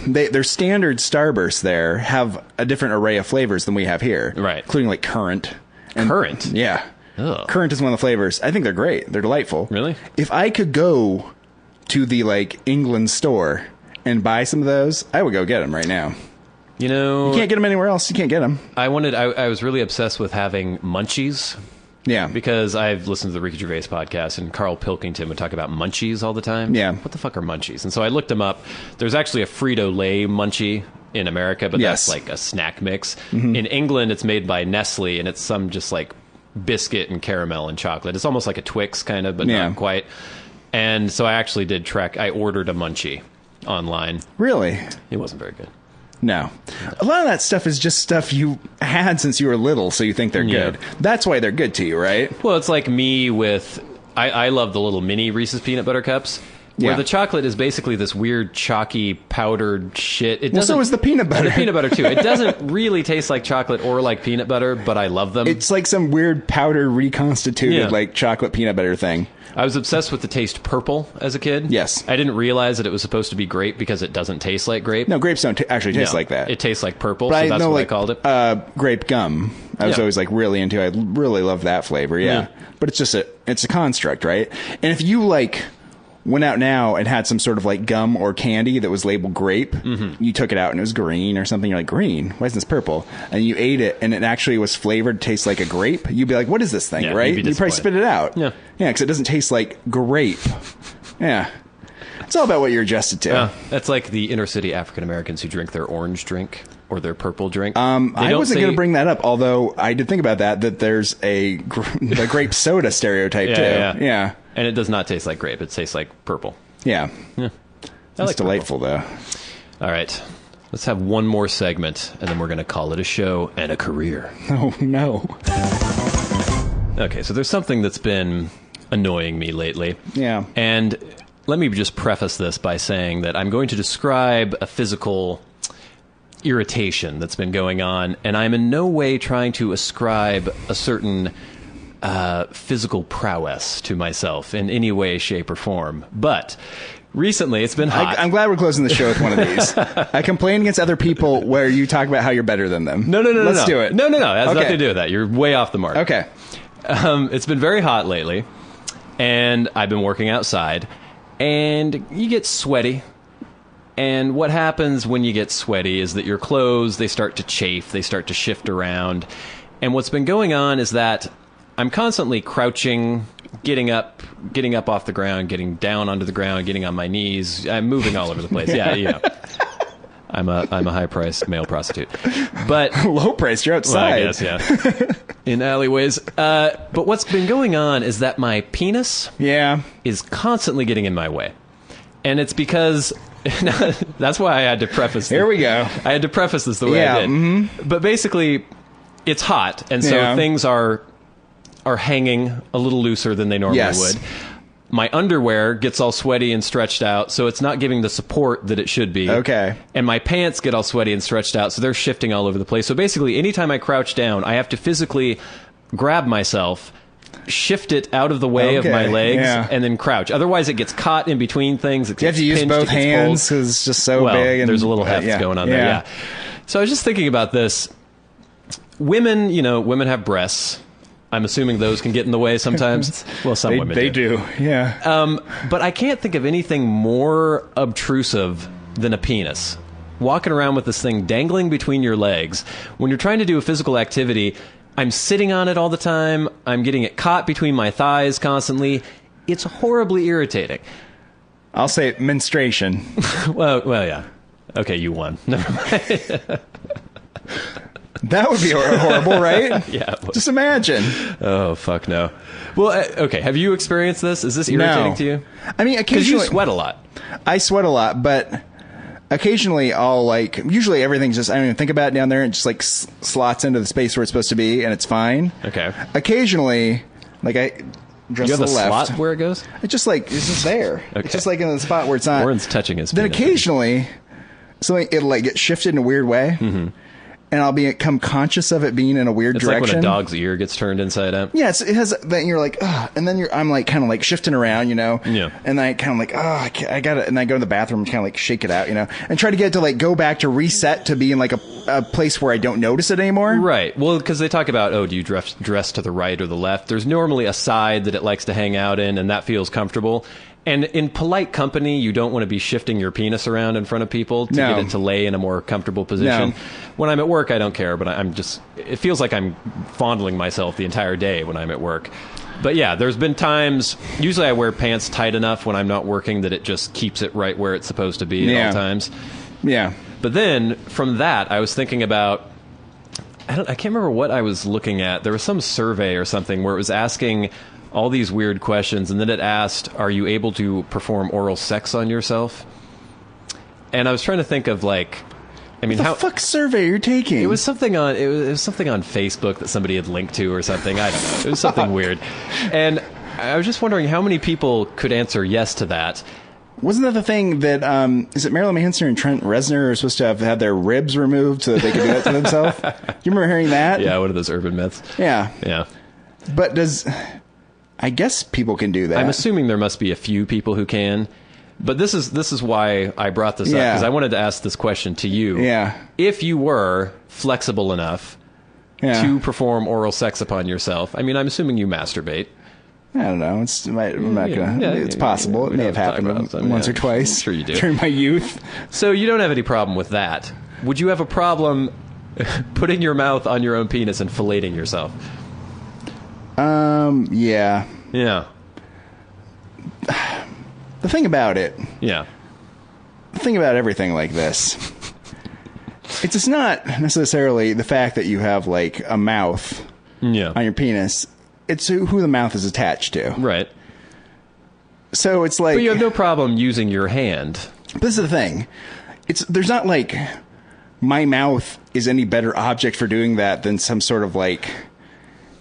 their standard Starburst there have a different array of flavors than we have here. Right. Including like currant. Currant? Yeah. Ugh. Currant is one of the flavors. I think they're great. They're delightful. Really? If I could go to the like England store and buy some of those, I would go get them right now. You can't get them anywhere else. You can't get them. I was really obsessed with having munchies. Yeah. Because I've listened to the Ricky Gervais podcast, and Carl Pilkington would talk about munchies all the time. Yeah. What the fuck are munchies? And so I looked them up. There's actually a Frito-Lay munchie in America, but that's like a snack mix. Mm-hmm. In England, it's made by Nestle, and it's some just like biscuit and caramel and chocolate. It's almost like a Twix kind of, but not quite. And so I actually I ordered a munchie online. Really? It wasn't very good. No. A lot of that stuff is just stuff you had since you were little, so you think they're good. That's why they're good to you, right? Well, it's like me with... I love the little mini Reese's peanut butter cups, where the chocolate is basically this weird, chalky, powdered shit. So is the peanut butter. The peanut butter, too. It doesn't really taste like chocolate or like peanut butter, but I love them. It's like some weird powder reconstituted, like chocolate peanut butter thing. I was obsessed with the taste purple as a kid. Yes. I didn't realize that it was supposed to be grape because it doesn't taste like grape. No, grapes don't actually taste like that. It tastes like purple, but so that's what I called it. Grape gum. I was always like really into it. I really love that flavor, But it's just it's a construct, right? And if you like went out now and had some sort of like gum or candy that was labeled grape, you took it out and it was green or something. You're like, green? Why is this purple? And you ate it and it actually was flavored, tastes like a grape. You'd be like, what is this thing, right? You probably spit it out. Yeah, because it doesn't taste like grape. Yeah. It's all about what you're adjusted to. That's like the inner city African Americans who drink their orange drink or their purple drink. I wasn't going to bring that up, although I did think about that there's the grape soda stereotype too. Yeah. And it does not taste like grape. It tastes like purple. Yeah. That's delightful, though. All right. Let's have one more segment, and then we're going to call it a show and a career. Oh, no. Okay, so there's something that's been annoying me lately. Yeah. And let me just preface this by saying that I'm going to describe a physical irritation that's been going on, and I'm in no way trying to ascribe a certain physical prowess to myself in any way, shape, or form. But recently, it's been hot. I'm glad we're closing the show with one of these. I complain against other people where you talk about how you're better than them. No. Let's do it. No. It has nothing to do with that. You're way off the mark. Okay. It's been very hot lately, and I've been working outside, and you get sweaty. And what happens when you get sweaty is that your clothes, they start to chafe, they start to shift around. And what's been going on is that I'm constantly crouching, getting up off the ground, getting down onto the ground, getting on my knees. I'm moving all over the place. Yeah, you know. I'm a high-priced male prostitute. But low-priced, you're outside. Well, I guess, yeah. In alleyways. But what's been going on is that my penis is constantly getting in my way. And it's because... that's why I had to preface this. Here we go. I had to preface this the way I did. Mm-hmm. But basically, it's hot, and so things are hanging a little looser than they normally would. My underwear gets all sweaty and stretched out, so it's not giving the support that it should be. Okay. And my pants get all sweaty and stretched out, so they're shifting all over the place. So basically, anytime I crouch down, I have to physically grab myself, shift it out of the way of my legs, and then crouch. Otherwise, it gets caught in between things. You have to use both hands because it's just so big. And, there's a little heft going on there. Yeah. So I was just thinking about this. Women have breasts. I'm assuming those can get in the way sometimes. Well, some women do. Yeah. But I can't think of anything more obtrusive than a penis. Walking around with this thing dangling between your legs. When you're trying to do a physical activity, I'm sitting on it all the time. I'm getting it caught between my thighs constantly. It's horribly irritating. I'll say menstruation. well, yeah. Okay, you won. Never mind. That would be horrible, right? Yeah. Just imagine. Oh, fuck no. Well, okay. Have you experienced this? Is this irritating to you? I mean, occasionally... Because you sweat a lot. I sweat a lot, but... Occasionally, usually everything's just, I don't even think about it down there, and just like slots into the space where it's supposed to be, and it's fine. Okay. Occasionally, like I dress to the left. Slot where it goes? It's just there. Okay. It's just like in the spot where it's not. Warren's touching his Then penis. occasionally, it'll like get shifted in a weird way. Mm-hmm. And I'll become conscious of it being in a weird direction. It's like when a dog's ear gets turned inside out. Yeah, it has. Then you're like, and then I'm like kind of like shifting around, Yeah. And then I kind of like, I got it. And I go to the bathroom and kind of like shake it out, and try to get it to like go back to reset to be in like a place where I don't notice it anymore. Right. Well, because they talk about, do you dress to the right or the left? There's normally a side that it likes to hang out in, and that feels comfortable. And in polite company, you don't want to be shifting your penis around in front of people to get it to lay in a more comfortable position. No. When I'm at work, I don't care, but it feels like I'm fondling myself the entire day when I'm at work. But yeah, there's been times, usually I wear pants tight enough when I'm not working that it just keeps it right where it's supposed to be at all times. Yeah. But then, from that, I was thinking about, I can't remember what I was looking at. There was some survey or something where it was asking all these weird questions, and then it asked, are you able to perform oral sex on yourself? And I was trying to think of what the fuck survey you're taking? It was something on Facebook that somebody had linked to or something. I don't know. It was something weird. And I was just wondering how many people could answer yes to that. Wasn't that the thing that, is it Marilyn Manson and Trent Reznor are supposed to have had their ribs removed so that they could do that to themselves? Do you remember hearing that? Yeah, one of those urban myths. Yeah. Yeah. But I guess people can do that. I'm assuming there must be a few people who can. But this is why I brought this up, because I wanted to ask this question to you. Yeah. If you were flexible enough to perform oral sex upon yourself, I mean, I'm assuming you masturbate. I don't know. I'm not gonna. It's possible. It may have happened once or twice. I'm sure you do. During my youth. So you don't have any problem with that. Would you have a problem putting your mouth on your own penis and filleting yourself? Yeah. Yeah. The thing about it. Yeah. The thing about everything like this. It's just not necessarily the fact that you have like a mouth on your penis. It's who the mouth is attached to. Right. So it's like... But you have no problem using your hand. This is the thing. There's not like my mouth is any better object for doing that than some sort of like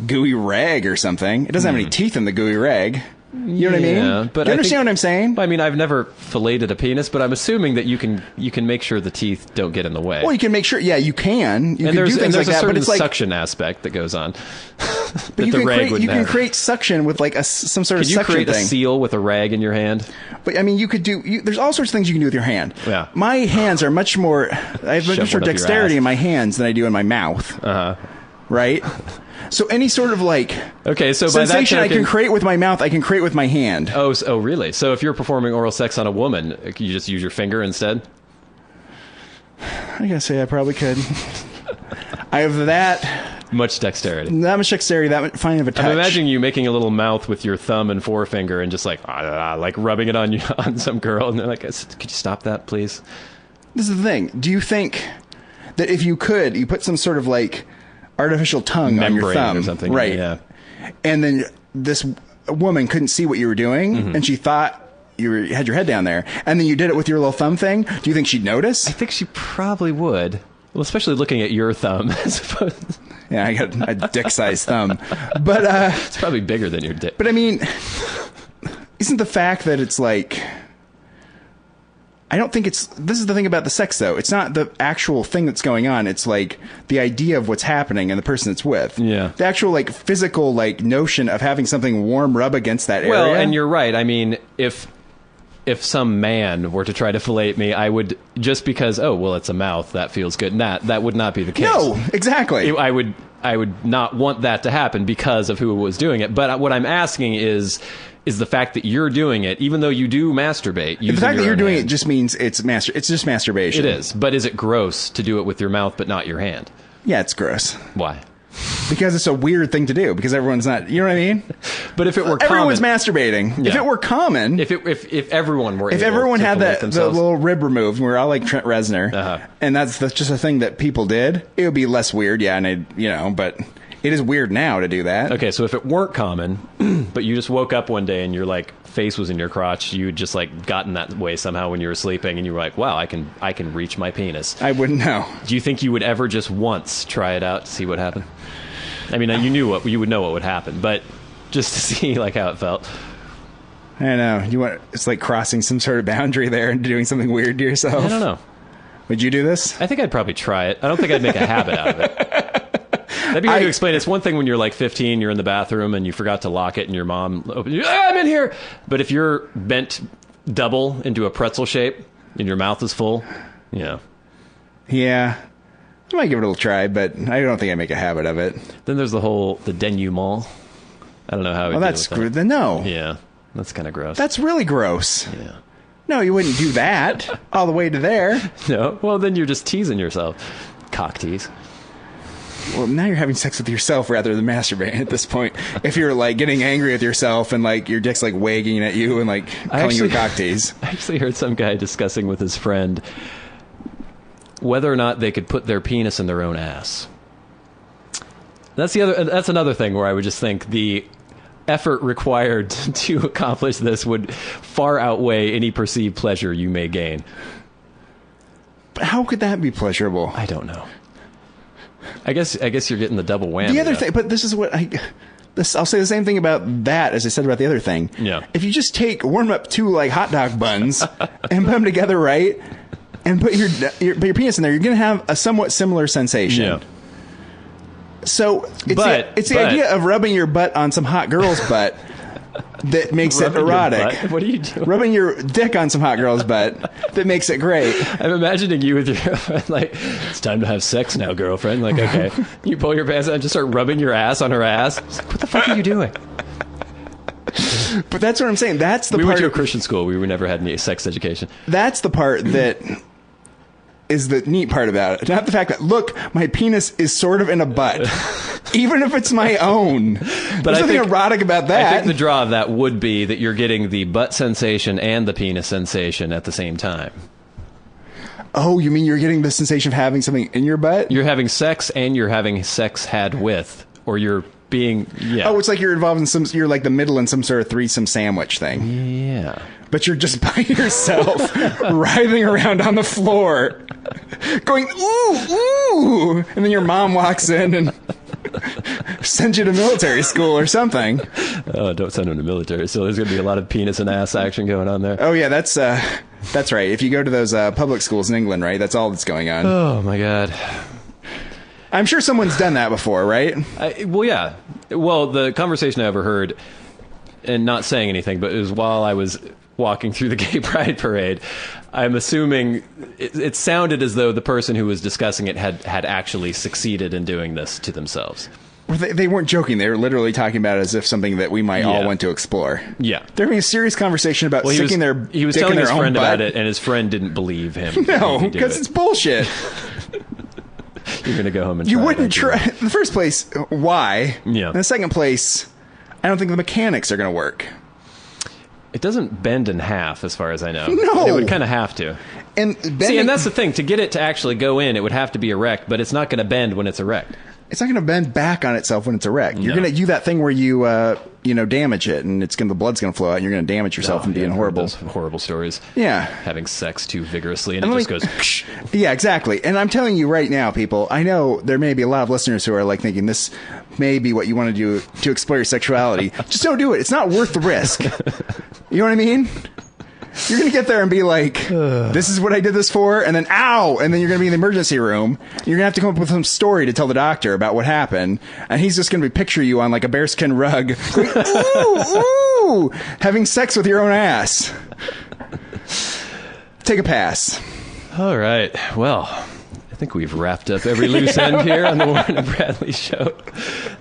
gooey rag or something. It doesn't have any teeth in the gooey rag. You know what I mean? But you understand what I'm saying? I mean, I've never filleted a penis, but I'm assuming that you can make sure the teeth don't get in the way. Well, you can make sure. Yeah, you can. You can do things like that, but it's like suction aspect that goes on. But you can create suction with like some sort of suction thing. Can you create a seal with a rag in your hand? But I mean, you could do. There's all sorts of things you can do with your hand. Yeah. My hands are much more. I have much more dexterity in my hands than I do in my mouth. Right. So any sort of like so by sensation that token, I can create with my mouth, I can create with my hand. Oh, really? So if you're performing oral sex on a woman, you just use your finger instead? I gotta say I probably could. I have that much dexterity. That much dexterity, that fine of a touch. I'm imagining you making a little mouth with your thumb and forefinger and just like rubbing it on on some girl, and they're like, "Could you stop that, please?" This is the thing. Do you think that if you put some sort of like artificial tongue membrane on your thumb or something, right? Yeah. And then this woman couldn't see what you were doing, and she thought you had your head down there, and then you did it with your little thumb thing. Do you think she'd notice? I think she probably would. Well, especially looking at your thumb, I suppose. Yeah, I got a dick-sized thumb, but it's probably bigger than your dick. But I mean, isn't the fact that it's like, I don't think it's. This is the thing about the sex, though. It's not the actual thing that's going on. It's like the idea of what's happening and the person it's with. Yeah. The actual like physical like notion of having something warm rub against that area. Well, and you're right. I mean, if some man were to try to fillet me, I would, just because, it's a mouth, that feels good. And that would not be the case. No, exactly. I would not want that to happen because of who was doing it. But what I'm asking is the fact that you're doing it, even though you do masturbate. The fact that you're doing it just means it's just masturbation. It is. But is it gross to do it with your mouth but not your hand? Yeah, it's gross. Why? Because it's a weird thing to do. Because everyone's not. You know what I mean? But if it were everyone's masturbating. Yeah. If it were common. If everyone were. If everyone had the little rib removed, and we're all like Trent Reznor, and that's just a thing that people did, it would be less weird. Yeah, and but it is weird now to do that. Okay, so if it weren't common, but you just woke up one day and your like face was in your crotch, you had just like gotten that way somehow when you were sleeping, and you were like, wow, I can reach my penis. I wouldn't know. Do you think you would ever just once try it out to see what happened? I mean, you would know what would happen, but just to see like how it felt. I know. It's like crossing some sort of boundary there and doing something weird to yourself. I don't know. Would you do this? I think I'd probably try it. I don't think I'd make a habit out of it. That'd be hard to explain. It's one thing when you're like 15, you're in the bathroom and you forgot to lock it and your mom opens, I'm in here. But if you're bent double into a pretzel shape and your mouth is full, Yeah. I might give it a little try, but I don't think I make a habit of it. Then there's the denouement. I don't know how. That's good. Then no. Yeah, that's kind of gross. That's really gross. Yeah. No, you wouldn't do that all the way to there. No. Well, then you're just teasing yourself. Cock tease. Well, now you're having sex with yourself rather than masturbating at this point. If you're like getting angry with yourself and like your dick's like wagging at you and like calling you a cock tease. I actually heard some guy discussing with his friend whether or not they could put their penis in their own ass. That's another thing where I would just think the effort required to accomplish this would far outweigh any perceived pleasure you may gain. But how could that be pleasurable? I don't know. I guess you're getting the double whammy. The other thing, but this is what I'll say the same thing about that as I said about the other thing. Yeah. If you just warm up two like hot dog buns and put them together right, and put your penis in there, you're going to have a somewhat similar sensation. Yeah. So it's the idea of rubbing your butt on some hot girl's butt that makes it erotic. What are you doing? Rubbing your dick on some hot girl's butt that makes it great. I'm imagining you with your girlfriend, like, it's time to have sex now, girlfriend. Like, okay. You pull your pants out and just start rubbing your ass on her ass. It's like, what the fuck are you doing? But that's what I'm saying. That's the we part. went to a Christian school. We never had any sex education. That's the part that is the neat part about it. Not the fact that, look, my penis is sort of in a butt. Even if it's my own. But there's nothing erotic about that. I think the draw of that would be that you're getting the butt sensation and the penis sensation at the same time. Oh, you mean you're getting the sensation of having something in your butt? You're having sex and you're having sex had with, or you're being, Oh, it's like you're involved in you're like the middle in some sort of threesome sandwich thing. Yeah. But you're just by yourself, writhing around on the floor, going, ooh, ooh. And then your mom walks in and sends you to military school or something. Oh, don't send him to military. So there's going to be a lot of penis and ass action going on there. Oh, yeah, that's right. If you go to those public schools in England, right, that's all that's going on. Oh, my God. I'm sure someone's done that before, right? Well, yeah. Well, the conversation I overheard, and not saying anything, but it was while I was walking through the gay pride parade. I'm assuming it sounded as though the person who was discussing it had actually succeeded in doing this to themselves. Well, they weren't joking. They were literally talking about it as if something that we might all want to explore. Yeah. They're having a serious conversation about sticking their dick in their own butt. He was telling his friend about it, and his friend didn't believe him. No, because it's bullshit. You're going to go home and you try wouldn't try. In the first place, why? Yeah. In the second place, I don't think the mechanics are going to work. It doesn't bend in half, as far as I know. No. It would kind of have to. And and that's the thing. To get it to actually go in, it would have to be erect, but it's not going to bend when it's erect. It's not going to bend back on itself when it's erect. You're No. going to do that thing where you, damage it, and the blood's going to flow out, and you're going to damage yourself and be in horrible. Those horrible stories. Yeah. Having sex too vigorously, and it just goes. Psh. Yeah, exactly. And I'm telling you right now, people, I know there may be a lot of listeners who are like thinking this may be what you want to do to explore your sexuality. Just don't do it. It's not worth the risk. You know what I mean? You're going to get there and be like, this is what I did this for, and then, ow! And then you're going to be in the emergency room. You're going to have to come up with some story to tell the doctor about what happened, and he's just going to picture you on like a bearskin rug, going, ooh, ooh, having sex with your own ass. Take a pass. All right. Well, I think we've wrapped up every loose end here on the Warren and Bradley Show.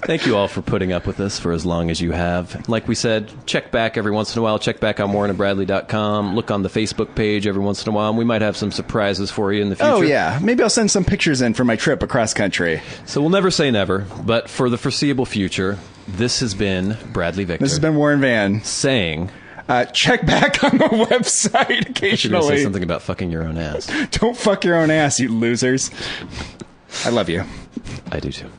Thank you all for putting up with us for as long as you have. Like we said, check back every once in a while. Check back on warrenandbradley.com. Look on the Facebook page every once in a while. And we might have some surprises for you in the future. Oh, yeah. Maybe I'll send some pictures in for my trip across country. So we'll never say never, but for the foreseeable future, this has been Bradley Victor. This has been Warren Van saying... check back on the website occasionally. Say something about fucking your own ass. Don't fuck your own ass, you losers. I love you. I do too.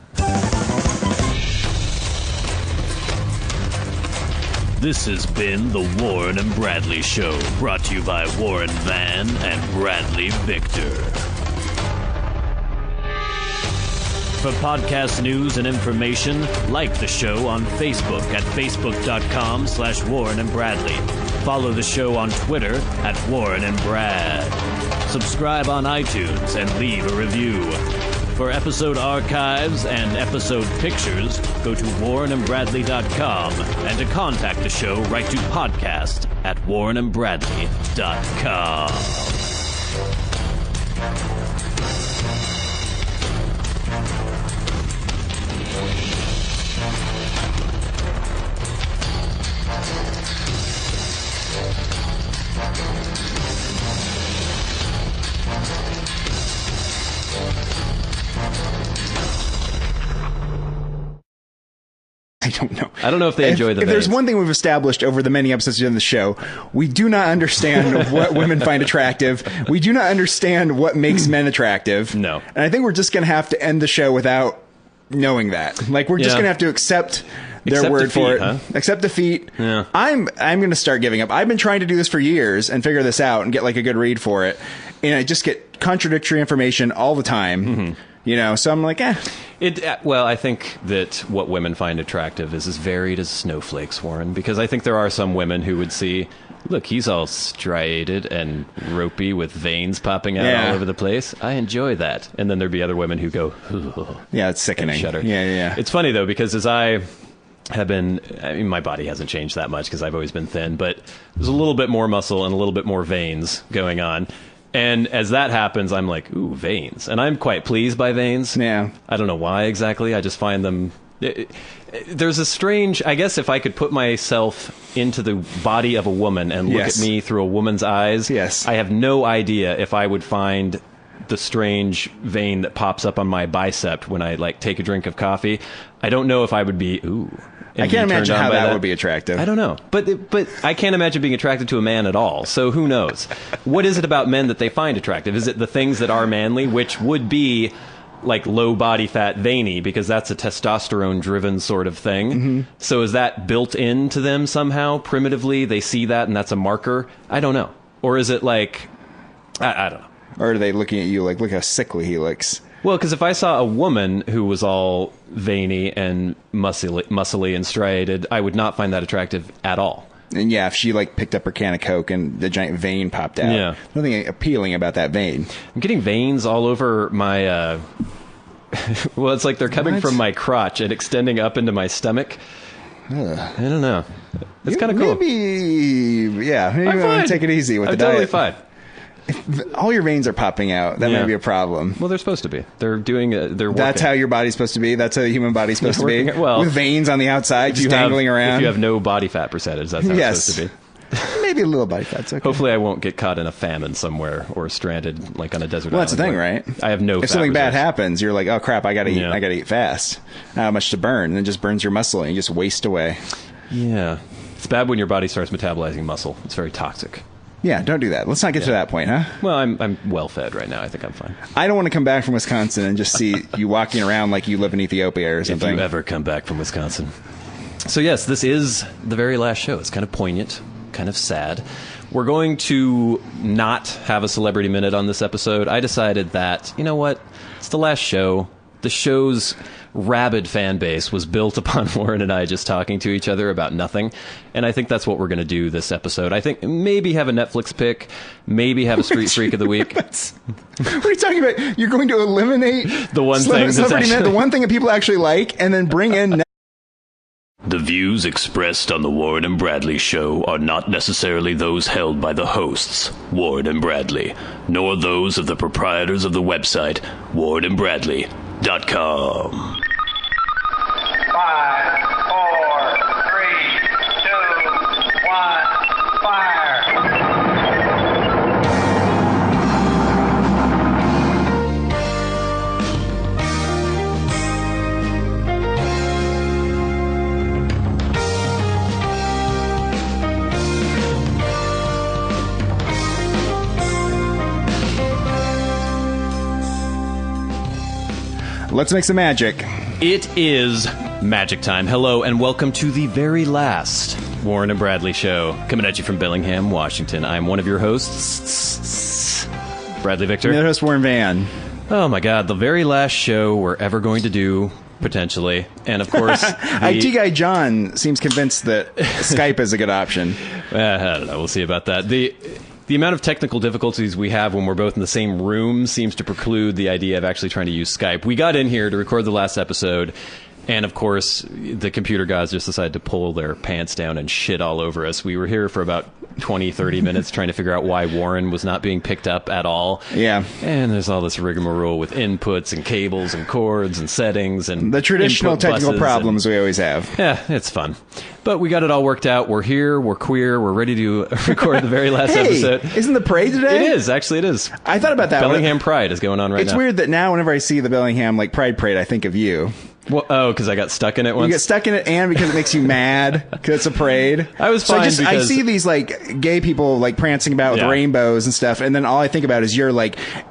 This has been the Warren and Bradley Show, brought to you by Warren Van and Bradley Victor. For podcast news and information, like the show on Facebook at facebook.com/Warren and Bradley. Follow the show on Twitter at Warren and Brad. Subscribe on iTunes and leave a review. For episode archives and episode pictures, go to warrenandbradley.com, and to contact the show, write to podcast at warrenandbradley.com. I don't know. I don't know if they enjoy the If there's one thing we've established over the many episodes of the show, we do not understand what women find attractive. We do not understand what makes men attractive. No. And I think we're just going to have to end the show without knowing that. Like, we're just going to have to accept their word for it. Huh? Accept defeat. Yeah. I'm going to start giving up. I've been trying to do this for years and figure this out and get like a good read for it. And I just get contradictory information all the time. Mm-hmm. You know, so I'm like, Well, I think that what women find attractive is as varied as snowflakes, Warren, because I think there are some women who would see, look, he's all striated and ropey with veins popping out all over the place. I enjoy that. And then there'd be other women who go, yeah, it's sickening. Shudder. Yeah. It's funny, though, because as I mean, my body hasn't changed that much because I've always been thin, but there's a little bit more muscle and a little bit more veins going on. And as that happens, I'm like, ooh, veins. And I'm quite pleased by veins. Yeah. I don't know why exactly. I just find them There's a strange, I guess if I could put myself into the body of a woman and look at me through a woman's eyes, I have no idea if I would find the strange vein that pops up on my bicep when I like take a drink of coffee. I don't know if I would be, I can't imagine how that would be attractive. I don't know. But I can't imagine being attracted to a man at all. So who knows? What is it about men that they find attractive? Is it the things that are manly, which would be like low body fat veiny, because that's a testosterone driven sort of thing. So is that built into them somehow primitively? They see that and that's a marker? I don't know. Or is it like, I don't know. Or are they looking at you like, look how sickly he looks? Well, because if I saw a woman who was all veiny and muscly and striated, I would not find that attractive at all. And yeah, if she like picked up her can of Coke and the giant vein popped out, nothing appealing about that vein. I'm getting veins all over my. Well, it's like they're coming from my crotch and extending up into my stomach. I don't know. It's kind of cool. Maybe you want to take it easy with the diet. Totally fine. If all your veins are popping out, that may be a problem. Well, they're supposed to be. They're doing. They're working. That's how your body's supposed to be. That's how the human body's supposed to be. Well, with veins on the outside, just dangling around. If you have no body fat percentage, that's how it's supposed to be. Maybe a little body fat's okay. Hopefully I won't get caught in a famine somewhere or stranded like on a desert island. Well, that's the thing, right? I have no If fat something bad reserves. happens, you're like, oh crap, I gotta eat. I gotta eat fast. How much to burn? And it just burns your muscle and you just waste away. Yeah. It's bad when your body starts metabolizing muscle. It's very toxic. Yeah, don't do that. Let's not get to that point, huh? Well, I'm well fed right now. I think I'm fine. I don't want to come back from Wisconsin and just see you walking around like you live in Ethiopia or something. If you ever come back from Wisconsin. So yes, this is the very last show. It's kind of poignant, kind of sad. We're going to not have a celebrity minute on this episode. I decided that, you know what? It's the last show. The show's rabid fan base was built upon Warren and I just talking to each other about nothing. And I think that's what we're going to do this episode. I think maybe have a Netflix pick, maybe have a Street Freak of the Week. What are you talking about? You're going to eliminate the one thing that's the one thing that people actually like and then bring in... The views expressed on the Warren and Bradley show are not necessarily those held by the hosts, Warren and Bradley, nor those of the proprietors of the website, warrenandbradley.com. 5, 4, 3, 2, 1, fire! Let's make some magic. It is magic time. Hello and welcome to the very last Warren and Bradley show. Coming at you from Bellingham, Washington. I'm one of your hosts, Bradley Victor. The other host, Warren Van. Oh my God, the very last show we're ever going to do, potentially. And of course... IT guy John seems convinced that Skype is a good option. I don't know, we'll see about that. The amount of technical difficulties we have when we're both in the same room seems to preclude the idea of actually trying to use Skype. We got in here to record the last episode, and of course, the computer guys just decided to pull their pants down and shit all over us. We were here for about 20, 30 minutes trying to figure out why Warren was not being picked up at all. Yeah. And there's all this rigmarole with inputs and cables and cords and settings and the traditional technical problems we always have. Yeah, it's fun. But we got it all worked out. We're here. We're queer. We're ready to record the very last episode. Isn't the parade today? It is. Actually, it is. I thought about that. Bellingham Pride is going on right now. It's weird that now whenever I see the Bellingham Pride Parade, I think of you. Well, because I got stuck in it once. You get stuck in it, and because it makes you mad because it's a parade. I was fine I see these gay people prancing about with rainbows and stuff, and then all I think about is your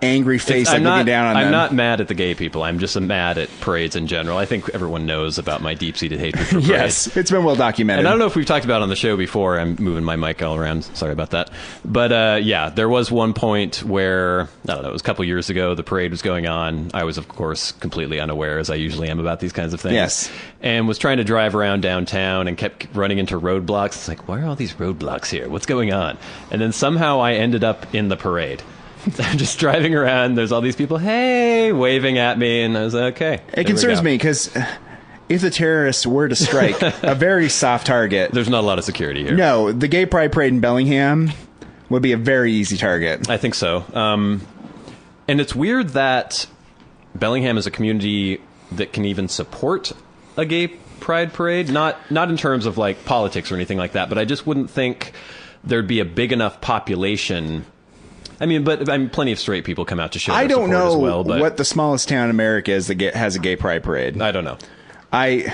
angry face looking down on them. I'm not mad at the gay people. I'm just mad at parades in general. I think everyone knows about my deep-seated hatred for parades. Yes, it's been well documented. And I don't know if we've talked about it on the show before. I'm moving my mic all around. Sorry about that. But yeah, there was one point where, I don't know, it was a couple years ago, the parade was going on. I was, of course, completely unaware, as I usually am about these kinds of things. Yes. And was trying to drive around downtown and kept running into roadblocks. It's like, why are all these roadblocks here? What's going on? And then somehow I ended up in the parade. I'm just driving around. There's all these people, hey, waving at me. And I was like, okay. It concerns me because if the terrorists were to strike a very soft target. There's not a lot of security here. No, the Gay Pride Parade in Bellingham would be a very easy target. I think so. And it's weird that Bellingham is a community that can even support a gay pride parade, not in terms of like politics or anything like that, but I just wouldn't think there'd be a big enough population. I mean, plenty of straight people come out to show their support I don't know as well, but what the smallest town in America is that has a gay pride parade. I don't know. I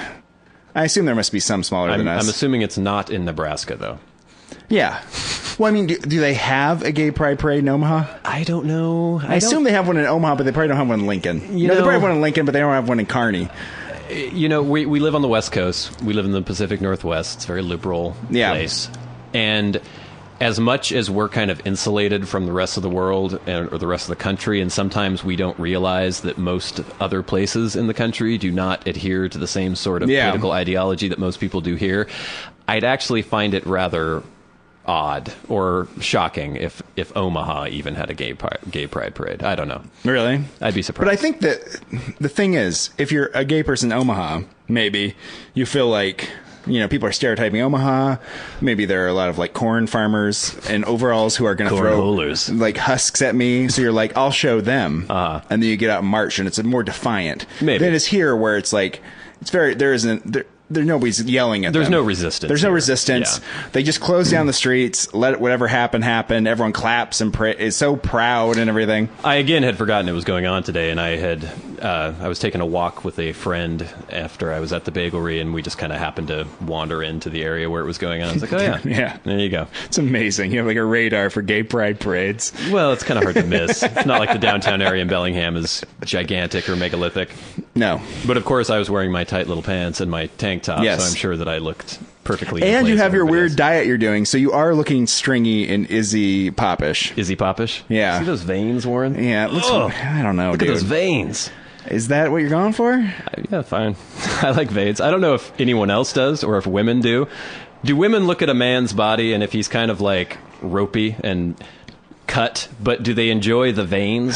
assume there must be some smaller than us. I'm assuming it's not in Nebraska, though. Yeah. Well, I mean, do they have a gay pride parade in Omaha? I don't know. I assume they have one in Omaha, but they probably don't have one in Lincoln. They probably have one in Lincoln, but they don't have one in Kearney. You know, we live on the West Coast. We live in the Pacific Northwest. It's a very liberal place. And as much as we're kind of insulated from the rest of the world or the rest of the country, and sometimes we don't realize that most other places in the country do not adhere to the same sort of political ideology that most people do here, I'd actually find it rather odd or shocking if Omaha even had a gay pride parade. I don't know. Really? I'd be surprised. But I think that the thing is, if you're a gay person in Omaha, maybe you feel like, people are stereotyping Omaha. Maybe there are a lot of like corn farmers in overalls who are going to throw like husks at me. So you're like, I'll show them. And then you get out and march, and it's more defiant. Maybe. Than it is here, where it's like, nobody's yelling at them. There's no resistance. There's no resistance. Yeah. They just close down the streets, let whatever happen. Everyone claps and is so proud and everything. I again had forgotten it was going on today, and I was taking a walk with a friend after I was at the bagelry, and we just kind of happened to wander into the area where it was going on. I was like, oh yeah, yeah, there you go. It's amazing. You have like a radar for gay pride parades. Well, it's kind of hard to miss. It's not like the downtown area in Bellingham is gigantic or megalithic. No, but of course I was wearing my tight little pants and my tank top, so I'm sure that I looked perfectly. And you have your weird diet you're doing, so you are looking stringy and Izzy Popish. Izzy Popish? Yeah. See those veins, Warren? Yeah. It looks, I don't know, Look at those veins. Is that what you're going for? Yeah, fine. I like veins. I don't know if anyone else does or if women do. Do women look at a man's body and if he's kind of like ropey and cut, but do they enjoy the veins?